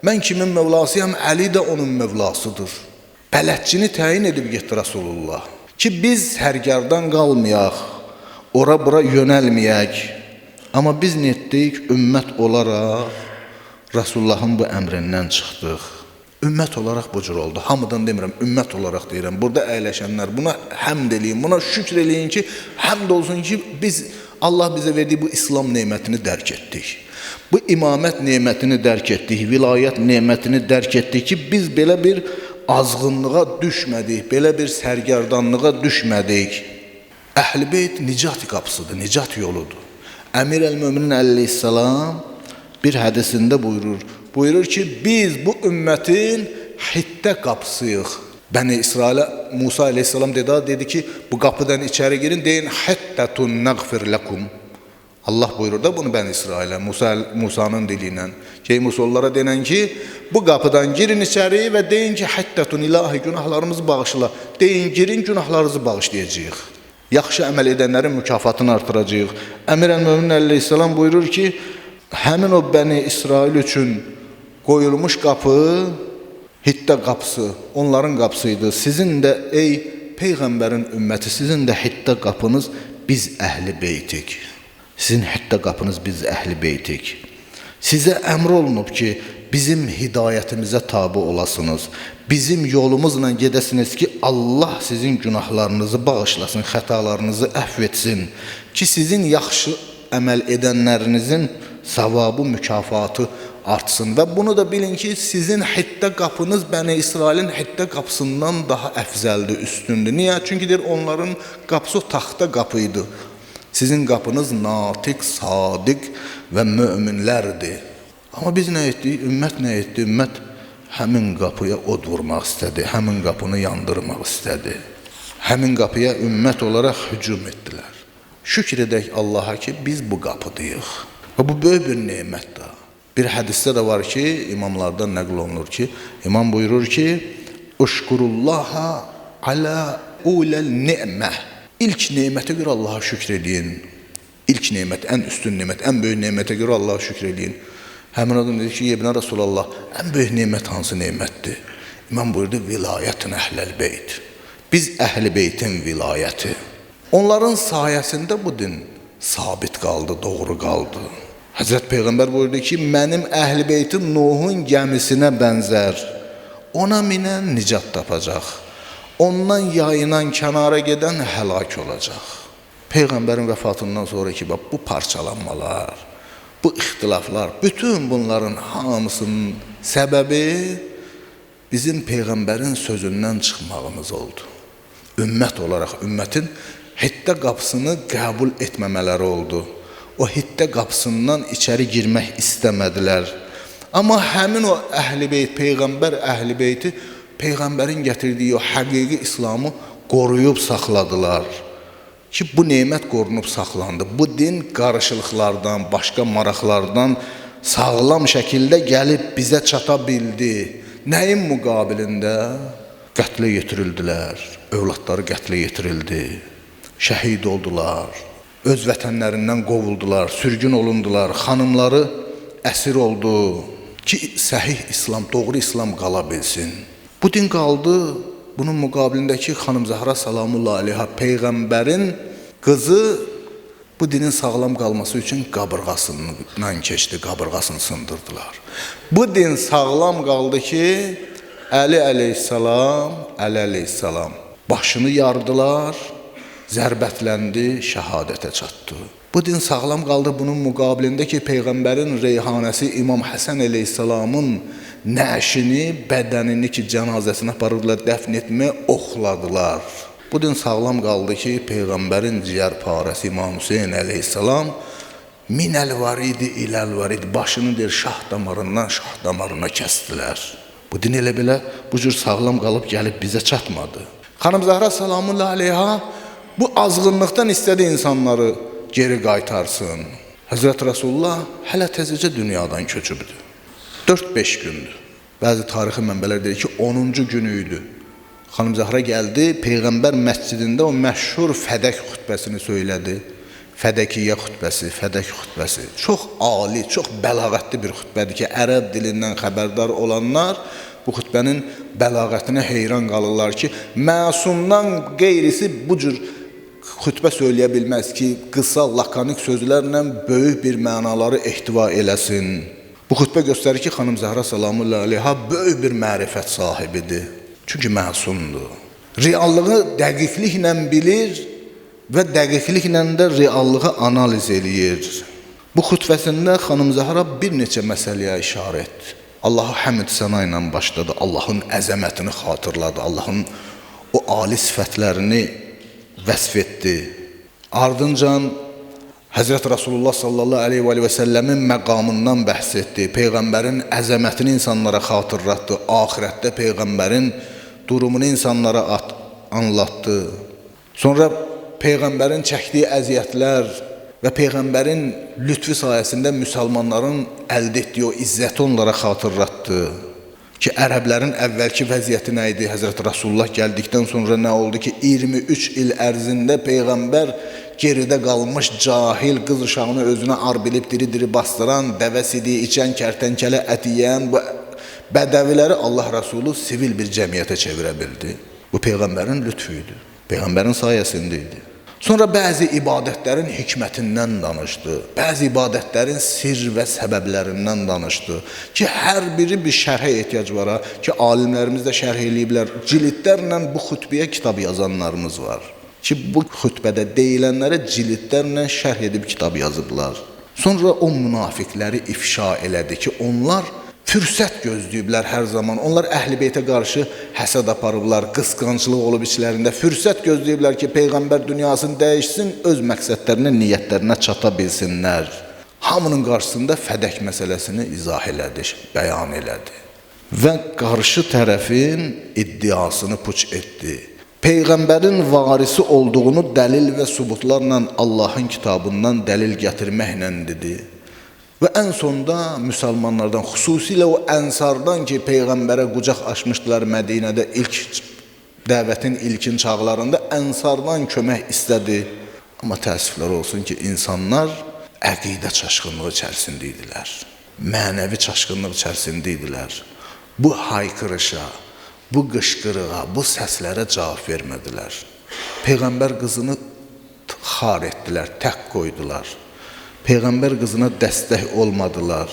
S1: Mən kimin məvlasıyam, Əli də onun məvlasıdır. Bələdçini təyin edib getdi Rasulullah. Ki biz sərgərdan qalmayaq, ora-bura yönəlməyək. Amma biz nə etdik? Ümmət olaraq Rasulullahın bu əmrindən çıxdıq. Ümmət olaraq bu cür oldu. Hamıdan demirəm, ümmət olaraq deyirəm. Burada əyləşənlər buna həmd eləyin, buna şükr eləyin ki, həmd olsun ki, biz Allah bizə verdiyi bu İslam nemətini dərk etdik. Bu imamət nemətini dərk etdik, vilayət nemətini dərk etdik ki, biz belə bir azğınlığa düşmədik, belə bir sərgərdanlığa düşmədik. Əhl-i Beyt nicat qapısıdır, nicat yoludur. Əmir əl-Möminin əleyhissalam bir hədisində buyurur ki, biz bu ümmətin hittə qapısıyıq. Bəni İsrailə Musa aleyhissalam dedi ki, bu qapıdan içəri girin, deyin, hittətun nəğfir ləkum. Allah buyurur da bunu Bəni İsrailə, Musa'nın dili ilə. Musollara denən ki, bu qapıdan girin içəri və deyin ki, hittətun ilahi, günahlarımızı bağışla. Deyin, girin, günahlarınızı bağışlayacağıq. Yaxşı əməl edənlərin mükafatını artıracağıq. Əmir əl-Mömin əleyhissalam buyurur ki, həmin o Bəni İsrail üçün qoyulmuş qapı, hittə qapısı, onların qapısıydı. Sizin də, ey Peyğəmbərin ümməti, sizin də hittə qapınız biz Əhl-i Beytik. Sizin hittə qapınız biz Əhl-i Beytik. Sizə əmr olunub ki, bizim hidayətimizə tabi olasınız. Bizim yolumuzla gedəsiniz ki, Allah sizin günahlarınızı bağışlasın, xətalarınızı əfv etsin. Ki, sizin yaxşı əməl edənlərinizin savabı, mükafatı artsın. Və bunu da bilin ki, sizin hittə qapınız Bəni İsrailin hittə qapısından daha əfzəldir, üstündür. Niyə? Çünki deyir, onların qapısı taxta qapıydı. Sizin qapınız natiq, sadiq və möminlərdir. Amma biz nə etdik? Ümmət nə etdi? Ümmət həmin qapıya od vurmaq istədi, həmin qapını yandırmaq istədi. Həmin qapıya ümmət olaraq hücum etdilər. Şükür edək Allaha ki, biz bu qapıdayıq. Və bu böyük bir nemətdir. Bir hədisdə də var ki, imamlardan nəql olunur ki, imam buyurur ki, "Uşkurullaha ala uləl ni'mə." İlk nemətə görə Allaha şükr edin. İlk nemət, ən üstün nemət, ən böyük nemətə görə Allaha şükr edin. Həmin adam dedi ki, "Yebnə Rasulallah, ən böyük nemət hansı nemətdir?" İmam buyurdu, "Vilayətin əhləl beyt." Biz əhl-i beytin vilayəti. Onların sayəsində bu din sabit qaldı, doğru qaldı. Həzrət Peyğəmbər buyurdu ki, "Mənim əhl-i beytim Nuhun gəmisinə bənzər. Ona minən nicat tapacaq. Ondan yayınan kənara gedən həlak olacaq." Peyğəmbərin vəfatından sonra ki, bu parçalanmalar, bu ixtilaflar, bütün bunların hamısının səbəbi bizim Peyğəmbərin sözündən çıxmağımız oldu. Ümmət olaraq ümmətin hittə qapısını qəbul etməmələri oldu. O hittə qapısından içəri girmək istəmədilər. Amma həmin o əhl-i beyt, Peyğəmbər əhl-i beyti, Peyğəmbərin gətirdiyi o həqiqi İslamı qoruyub saxladılar. Ki, bu nemət qorunub saxlandı. Bu din qarışılıqlardan, başqa maraqlardan sağlam şəkildə gəlib bizə çata bildi. Nəyin müqabilində? Qətlə yetirildilər, övladları qətlə yetirildi, şəhid oldular, öz vətənlərindən qovuldular, sürgün olundular, xanımları əsir oldu. Ki, səhih İslam, doğru İslam qala bilsin. Bu din qaldı. Bunun müqabilindəki xanım Zəhra salamullah aleyha Peyğəmbərin qızı bu dinin sağlam qalması üçün qabırğasından keçdi, qabırğasını sındırdılar. Bu din sağlam qaldı ki, Əli əleyhissalam başını yardılar, zərbətləndi, şəhadətə çatdı. Bu din sağlam qaldı. Bunun müqabilində ki, Peyğəmbərin reyhanəsi İmam Həsən əleyhissalamın nəşini, bədənini ki, cənazəsini aparırdılar, dəfn etməyə oxladılar. Bu din sağlam qaldı ki, Peyğəmbərin ciyərparəsi İmam Hüseyin əleyhissalam minəl varidi iləl varid başını deyir, şah damarından şah damarına kəsdilər. Bu din elə belə bu cür sağlam qalıb gəlib bizə çatmadı. Xanım Zəhra salamullah aleyha bu azğınlıqdan istədi insanları geri qaytarsın. Həzrət Rasulullah hələ təzəcə dünyadan köçübdü. 4-5 gündür. Bəzi tarixi mənbələr deyir ki, 10-cu günü idi. Xanım Zəhra gəldi, Peyğəmbər məscidində o məşhur fədək xutbəsini söylədi. Fədəkiyyə xutbəsi, fədək xutbəsi. Çox ali, çox bəlağətli bir xutbədir ki, ərəb dilindən xəbərdar olanlar bu xutbənin bəlağətinə heyran qalırlar ki, məsumdan qeyrisi bu cür xütbə söyləyə bilməz ki, qısa, lakanik sözlərlə böyük bir mənaları ehtiva eləsin. Bu xütbə göstərir ki, xanım Zəhra salamullah aleyha böyük bir mərifət sahibidir. Çünki məsumdur. Reallığı dəqiqliklə bilir və dəqiqliklə də reallığı analiz eləyir. Bu xütbəsində xanım Zəhra bir neçə məsələyə işarə etdi. Allah'a həmd səna ilə başladı, Allahın əzəmətini xatırladı, Allahın o ali sifətlərini vəsf etdi. Ardıncan Həzrət Rasulullah sallallahu aleyhi və səlləmin məqamından bəhs etdi. Peyğəmbərin əzəmətini insanlara xatırlatdı. Ahirətdə Peyğəmbərin durumunu insanlara anlattı. Sonra Peyğəmbərin çəkdiyi əziyyətlər və Peyğəmbərin lütfi sayəsində müsəlmanların əldə etdiyi o izzəti onlara xatırlatdı. Ki, ərəblərin əvvəlki vəziyyəti nə idi? Həzrət Rasulullah gəldikdən sonra nə oldu ki, 23 il ərzində Peyğəmbər geridə qalmış cahil qız uşağını özünə ar bilib diri-diri bastıran, dəvə sidiyi içən, kərtənkələ ət yeyən bu bədəviləri Allah Rasulü sivil bir cəmiyyətə çevirə bildi. Bu Peyğəmbərin lütfü idi. Peyğəmbərin sayəsində idi. Sonra bəzi ibadətlərin hikmətindən danışdı. Bəzi ibadətlərin sir və səbəblərindən danışdı. Ki, hər biri bir şərhə ehtiyac var ha. Ki, alimlərimiz də şərh eləyiblər. Cilidlərlə bu xütbəyə kitab yazanlarımız var. Ki, bu xütbədə deyilənlərə cilidlərlə şərh edib kitab yazıblar. Sonra o münafiqləri ifşa elədi ki, onlar fürsət gözləyiblər hər zaman. Onlar Əhl-i Beytə qarşı həsəd aparıblar, qısqanclıq olub içlərində. Fürsət gözləyiblər ki, Peyğəmbər dünyasını dəyişsin, öz məqsədlərinə, niyyətlərinə çata bilsinlər. Hamının qarşısında fədək məsələsini izah elədi, bəyan elədi. Və qarşı tərəfin iddiasını puç etdi. Peyğəmbərin varisi olduğunu dəlil və sübutlarla Allahın kitabından dəlil gətirməklə dedi. Və ən sonda müsəlmanlardan, xüsusilə o ənsardan ki, Peyğəmbərə qucaq açmışdılar Mədinədə dəvətin ilkin çağlarında, ənsardan kömək istədi. Amma təəssüflər olsun ki, insanlar əqidə çaşqınlığı içərisində idilər. Mənəvi çaşqınlıq içərisində idilər. Bu haykırışa, bu qışqırığa, bu səslərə cavab vermədilər. Peyğəmbər qızını xar etdilər, tək qoydular. Peyğəmbər qızına dəstək olmadılar.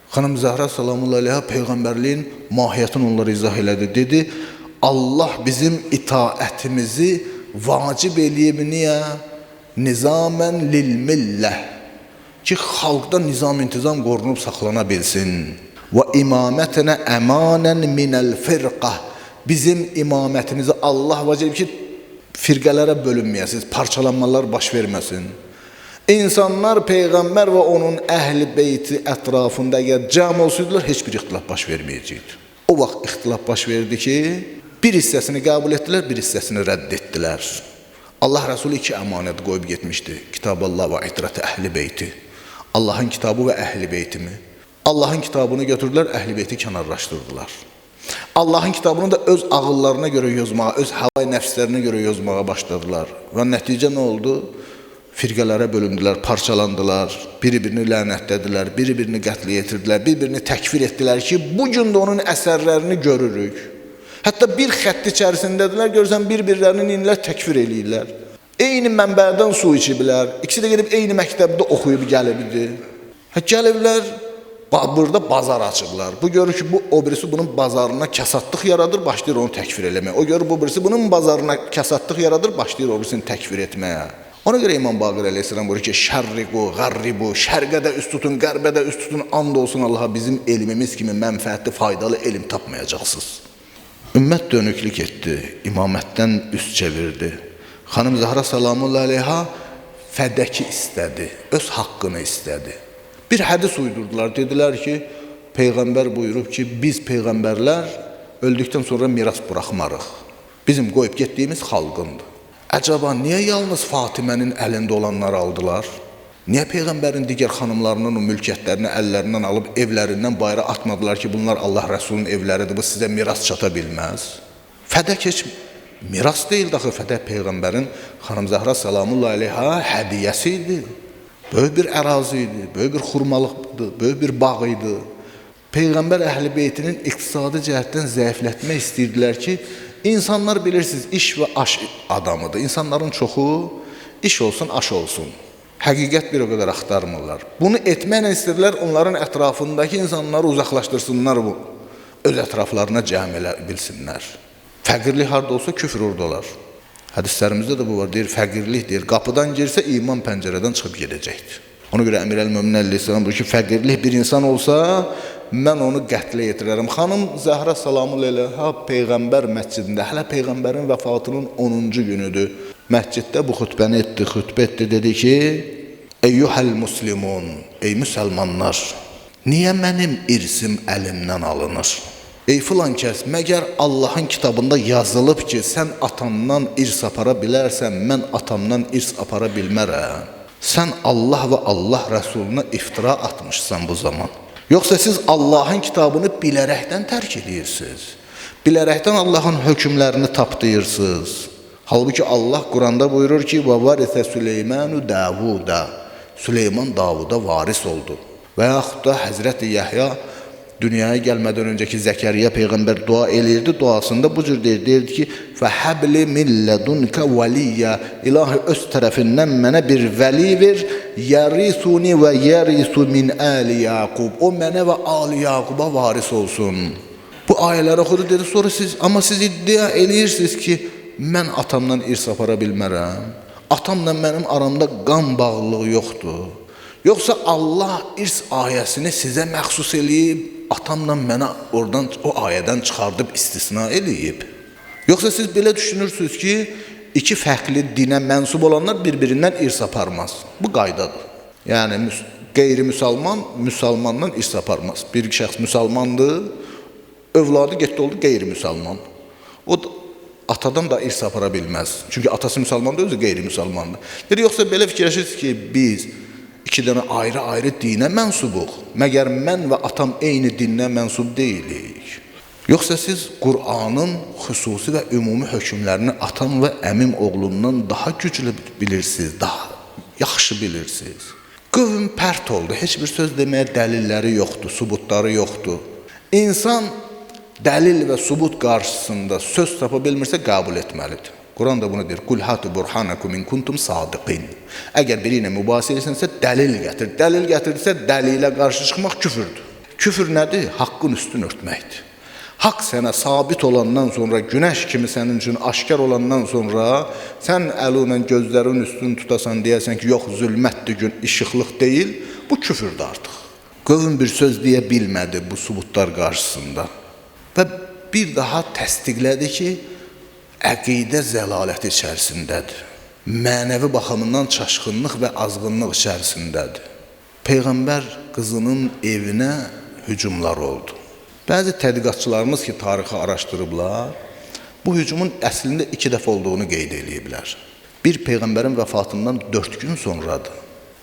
S1: Xanım Zəhra salamullahi aleyha Peyğəmbərliyin mahiyyətini onlara izah elədi. Dedi, Allah bizim itaətimizi vacib eləyib niyə? Nizamən lil-milləh. Ki, xalqda nizam-intizam qorunub saxlana bilsin. Və imamətənə əmanən minəl-firqah. Bizim imamətimizi Allah vacib ki, firqələrə bölünməyəsiniz, parçalanmalar baş verməsin. İnsanlar Peyğəmbər və onun əhl-i beyti ətrafında əgər cəm olsaydılar, heç bir ixtilaf baş verməyəcəkdir. O vaxt ixtilaf baş verdi ki, bir hissəsini qəbul etdilər, bir hissəsini rədd etdilər. Allah Rəsulü 2 əmanət qoyub getmişdi. Kitab-Allah və itrət əhl-i beyti. Allahın kitabı və əhl-i beytimi. Allahın kitabını götürdülər, əhl-i beyti kənarlaşdırdılar. Allahın kitabını da öz ağıllarına görə yozmağa, öz havay nəfslərinə görə yozmağa başladılar. Və nəticə nə oldu? Firqələrə bölündülər, parçalandılar, bir-birini lənətlədilər, bir-birini qətlə yetirdilər, bir-birini təkfir etdilər ki, bugün də onun əsərlərini görürük. Hətta bir xətt içərisindədirlər, görürsən, bir-birlərinin inlər təkfir eləyirlər. Eyni mənbədən su içiblər, ikisi də gedib eyni məktəbdə oxuyub gəlibdi. Gəliblər, burada bazar açıblar. Bu görür ki, o birisi bunun bazarına kəsatlıq yaradır, başlayır onu təkfir eləməyə. O görür, bu birisi bunun bazarına kəsatlıq yaradır, başlayır o birisini təkfir etməyə. Ona görə İmam Baqir əleyhissalam buyurur ki, şərriqu, qarribu, şərqə də üst tutun, qərbə də üst tutun, and olsun Allaha bizim elmimiz kimi mənfəətli, faydalı elm tapmayacaqsınız. Ümmət dönüklük etdi, imamətdən üst çevirdi. Xanım Zəhra salamullahi aleyha fədəki istədi, öz haqqını istədi. Bir hədis uydurdular, dedilər ki, Peyğəmbər buyurub ki, biz Peyğəmbərlər öldükdən sonra miras buraxmarıq. Bizim qoyub getdiyimiz xalqındır. Əcaba, niyə yalnız Fatimənin əlində olanları aldılar? Niyə Peyğəmbərin digər xanımlarının o mülkiyyətlərini əllərindən alıb evlərindən bayıra atmadılar ki, bunlar Allah Rəsulunun evləridir, bu sizə miras çata bilməz? Fədək heç miras deyildi axı, fədək Peyğəmbərin xanım Zəhra salamullahi aleyha hədiyyəsi idi. Böyük bir ərazi idi, böyük bir xurmalıqdır, böyük bir bağ idi. Peyğəmbər əhl-i beytinin iqtisadi cəhətdən zəiflətmək istəyirdilər ki, İnsanlar bilirsiniz, iş və aş adamıdır. İnsanların çoxu iş olsun, aş olsun. Həqiqət bir o qədər axtarmırlar. Bunu etməklə istəyirlər, onların ətrafındakı insanları uzaqlaşdırsınlar, öz ətraflarına cəm elə bilsinlər. Fəqirlik harada olsa küfr orada olar. Hədislərimizdə də bu var, deyir, fəqirlik deyir, qapıdan girsə iman pəncərədən çıxıb gedəcəkdir. Ona görə Əmir əl-Mömin əleyhissalam buyurur ki, fəqirlik bir insan olsa, mən onu qətlə yetirərəm. Xanım Zəhra salamullahi aleyha Peyğəmbər məscidində, hələ Peyğəmbərin vəfatının 10-cu günüdür. Məsciddə bu xütbəni etdi, xütbə etdi, dedi ki, Eyyuhəl muslimun, ey müsəlmanlar, niyə mənim irsim əlimdən alınır? Ey filan kəs, məgər Allahın kitabında yazılıb ki, sən atandan irs apara bilərsən, mən atamdan irs apara bilmərəm. Sən Allah və Allah Rəsuluna iftira atmışsan bu zaman. Yoxsa siz Allahın kitabını bilərəkdən tərk edirsiniz. Bilərəkdən Allahın hökmlərini tapdıyırsınız. Halbuki Allah Quranda buyurur ki, وَوَرِثَ سُلَيْمَانُ دَاوُودَ Süleyman Davuda varis oldu. Və yaxud da Həzrəti Yəhya dünyaya gəlmədən öncəki Zəkəriyyə peyğəmbər dua eləyirdi. Duasında bu cür deyirdi ki: "Fəhəbli min ledunka veliyya." İlahi öz tərəfindən mənə bir vəli ver, yarisuni və yarisu min ali Yaqub. O mənə və ali Yaquba varis olsun. Bu ayələri oxudu, dedi. Sonra siz iddia eləyirsiniz ki, mən atamdan irs apara bilmərəm. Atamla mənim aramda qan bağlılığı yoxdur. Yoxsa Allah irs ayəsini sizə məxsus eləyib, atamla mənə oradan o ayədən çıxardıb istisna eləyib. Yoxsa siz belə düşünürsünüz ki, iki fərqli dinə mənsub olanlar bir-birindən irs aparmaz. Bu qaydadır. Yəni qeyri-müsəlman müsəlmandan irs aparmaz. Bir şəxs müsəlmandır, övladı getdi oldu qeyri-müsəlman. O atadan da irs apara bilməz. Çünki atası müsəlmandır, özü qeyri-müsəlmandır. Dedi, yoxsa belə fikirləşirsiniz ki, biz iki dənə ayrı-ayrı dinə mənsubuq. Məgər mən və atam eyni dinə mənsub deyilik. Yoxsa siz Qur'anın xüsusi və ümumi hökmlərini atam və əmim oğlundan daha güclü bilirsiniz, daha yaxşı bilirsiniz. Qövm pərt oldu, heç bir söz deməyə dəlilləri yoxdur, subutları yoxdur. İnsan dəlil və subut qarşısında söz tapa bilmirsə qəbul etməlidir. Quran da bunu deyir. Kul hatu burhanakum in kuntum sadiqin. Əgər biri ilə mübahisə edirsə dəlil gətir. Dəlil gətirirsə dəlilə qarşı çıxmaq küfürdür. Küfür nədir? Haqqın üstün örtməkdir. Haqq sənə sabit olandan sonra, günəş kimi sənin üçün aşkar olandan sonra sən əlinlə gözlərin üstün tutasan, deyəsən ki, yox zülmətdir gün, işıqlıq deyil, bu küfürdür artıq. Qövm bir söz deyə bilmədi bu subutlar qarşısında. Və bir daha təsdiqlədi ki, əqidə zəlaləti içərisindədir. Mənəvi baxımından çaşqınlıq və azğınlıq içərisindədir. Peyğəmbər qızının evinə hücumlar oldu. Bəzi tədqiqatçılarımız ki, tarixi araşdırıblar, bu hücumun əslində 2 dəfə olduğunu qeyd ediblər. Bir, Peyğəmbərin vəfatından 4 gün sonradır.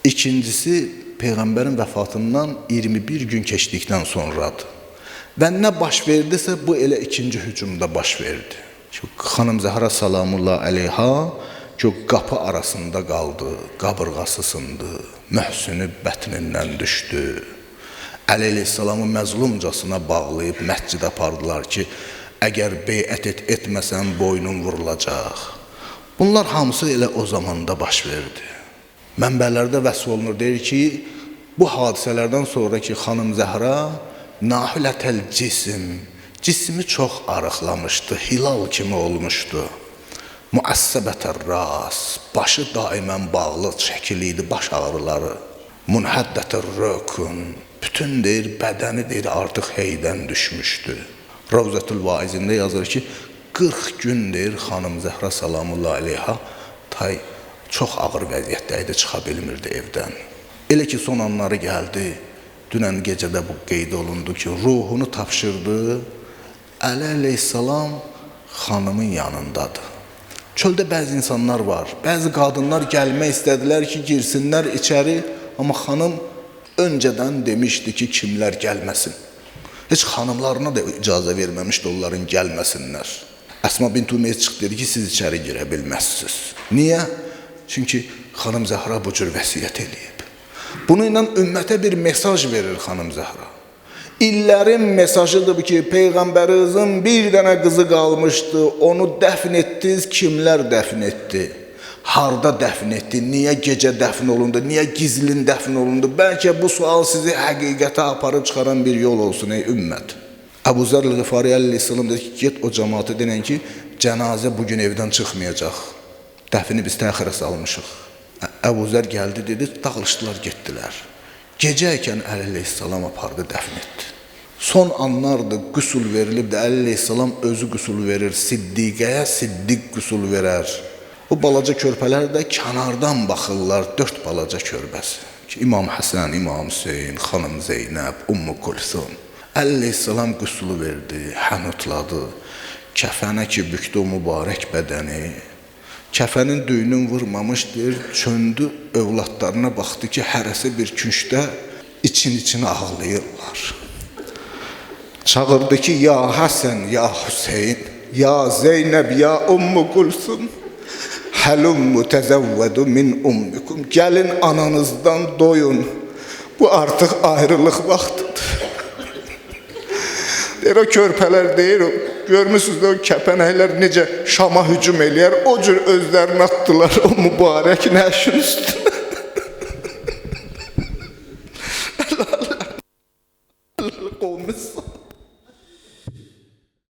S1: İkincisi, Peyğəmbərin vəfatından 21 gün keçdikdən sonradır. Və nə baş verdisə, bu elə ikinci hücumda baş verdi. Xanım Zəhra salamullah əleyha ki, qapı arasında qaldı, qabırğası sındı, Möhsünü bətnindən düşdü. Əli əleyhissalamı məzlumcasına bağlayıb məscidə apardılar ki, əgər beyət etməsən boynun vurulacaq. Bunlar hamısı elə o zamanda baş verdi. Mənbələrdə vəsf olunur, deyir ki, bu hadisələrdən sonraki xanım Zəhra nahilətəl cisim, cismi çox arıqlamışdı, hilal kimi olmuşdu. Müəssəbətər ras, başı daimən bağlı çəkiliydi, baş ağrıları. Munhəddətər rökun, bütün deyir, bədəni deyir, artıq heydən düşmüşdü. Ravzətül Vaizində yazır ki, 40 gün deyir, xanım Zəhra salamullah aleyha çox ağır vəziyyətdə idi, çıxa bilmirdi evdən. Elə ki, son anları gəldi, dünən gecədə bu qeyd olundu ki, ruhunu tapşırdı, Əli əleyhissalam xanımın yanındadır. Çöldə bəzi insanlar var, bəzi qadınlar gəlmək istədilər ki, girsinlər içəri, amma xanım öncədən demişdi ki, kimlər gəlməsin. Heç xanımlarına da icazə verməmişdi onların gəlməsinlər. Əsma bint Ümeyyə çıxdı, dedi ki, siz içəri girə bilməzsiniz. Niyə? Çünki xanım Zəhra bu cür vəsiyyət eləyib. Bununla ümmətə bir mesaj verir xanım Zəhra. İllərin mesajıdır ki, Peyğəmbərinizin bir dənə qızı qalmışdı, onu dəfn etdiniz, kimlər dəfn etdi? Harda dəfn etdi? Niyə gecə dəfn olundu? Niyə gizlin dəfn olundu? Bəlkə bu sual sizi həqiqətə aparıb çıxaran bir yol olsun, ey ümmət. Əbu Zər Ğifari əleyhissalam dedi ki, get o cəmaatı denən ki, cənazə bugün evdən çıxmayacaq. Dəfini biz təxirə salmışıq. Əbu Zər gəldi, dedi, dağılışdılar, getdilər. Gecə ikən Əli əleyhissalam apardı, dəfn etdi. Son anlardır, qüsul verilib də Əli əleyhissalam özü qüsul verir, siddiqəyə siddiq qüsul verər. Bu balaca körpələr də kənardan baxırlar, 4 balaca körbəsi. İmam Həsən, İmam Hüseyin, xanım Zeynəb, Ummu Kulsum. Əli əleyhissalam qüsulu verdi, hənutladı. Kəfənə ki, büktü o mübarək bədəni. Kəfənin düyünün vurmamışdır, çöndü övladlarına baxdı ki, hərəsi bir küncdə için-içini ağlayırlar. Çağırdı ki, ya Həsən, ya Hüseyin, ya Zeynəb, ya Ummu Kulsum, həlummu təzəvvədu min ummikum, gəlin ananızdan doyun, bu artıq ayrılıq vaxtıdır.
S2: Deyir, o körpələr deyir, görmüsünüz də o kəpənəklər necə Şama hücum eləyər, o cür özlərini atdılar o mübarək nəşin üstünə.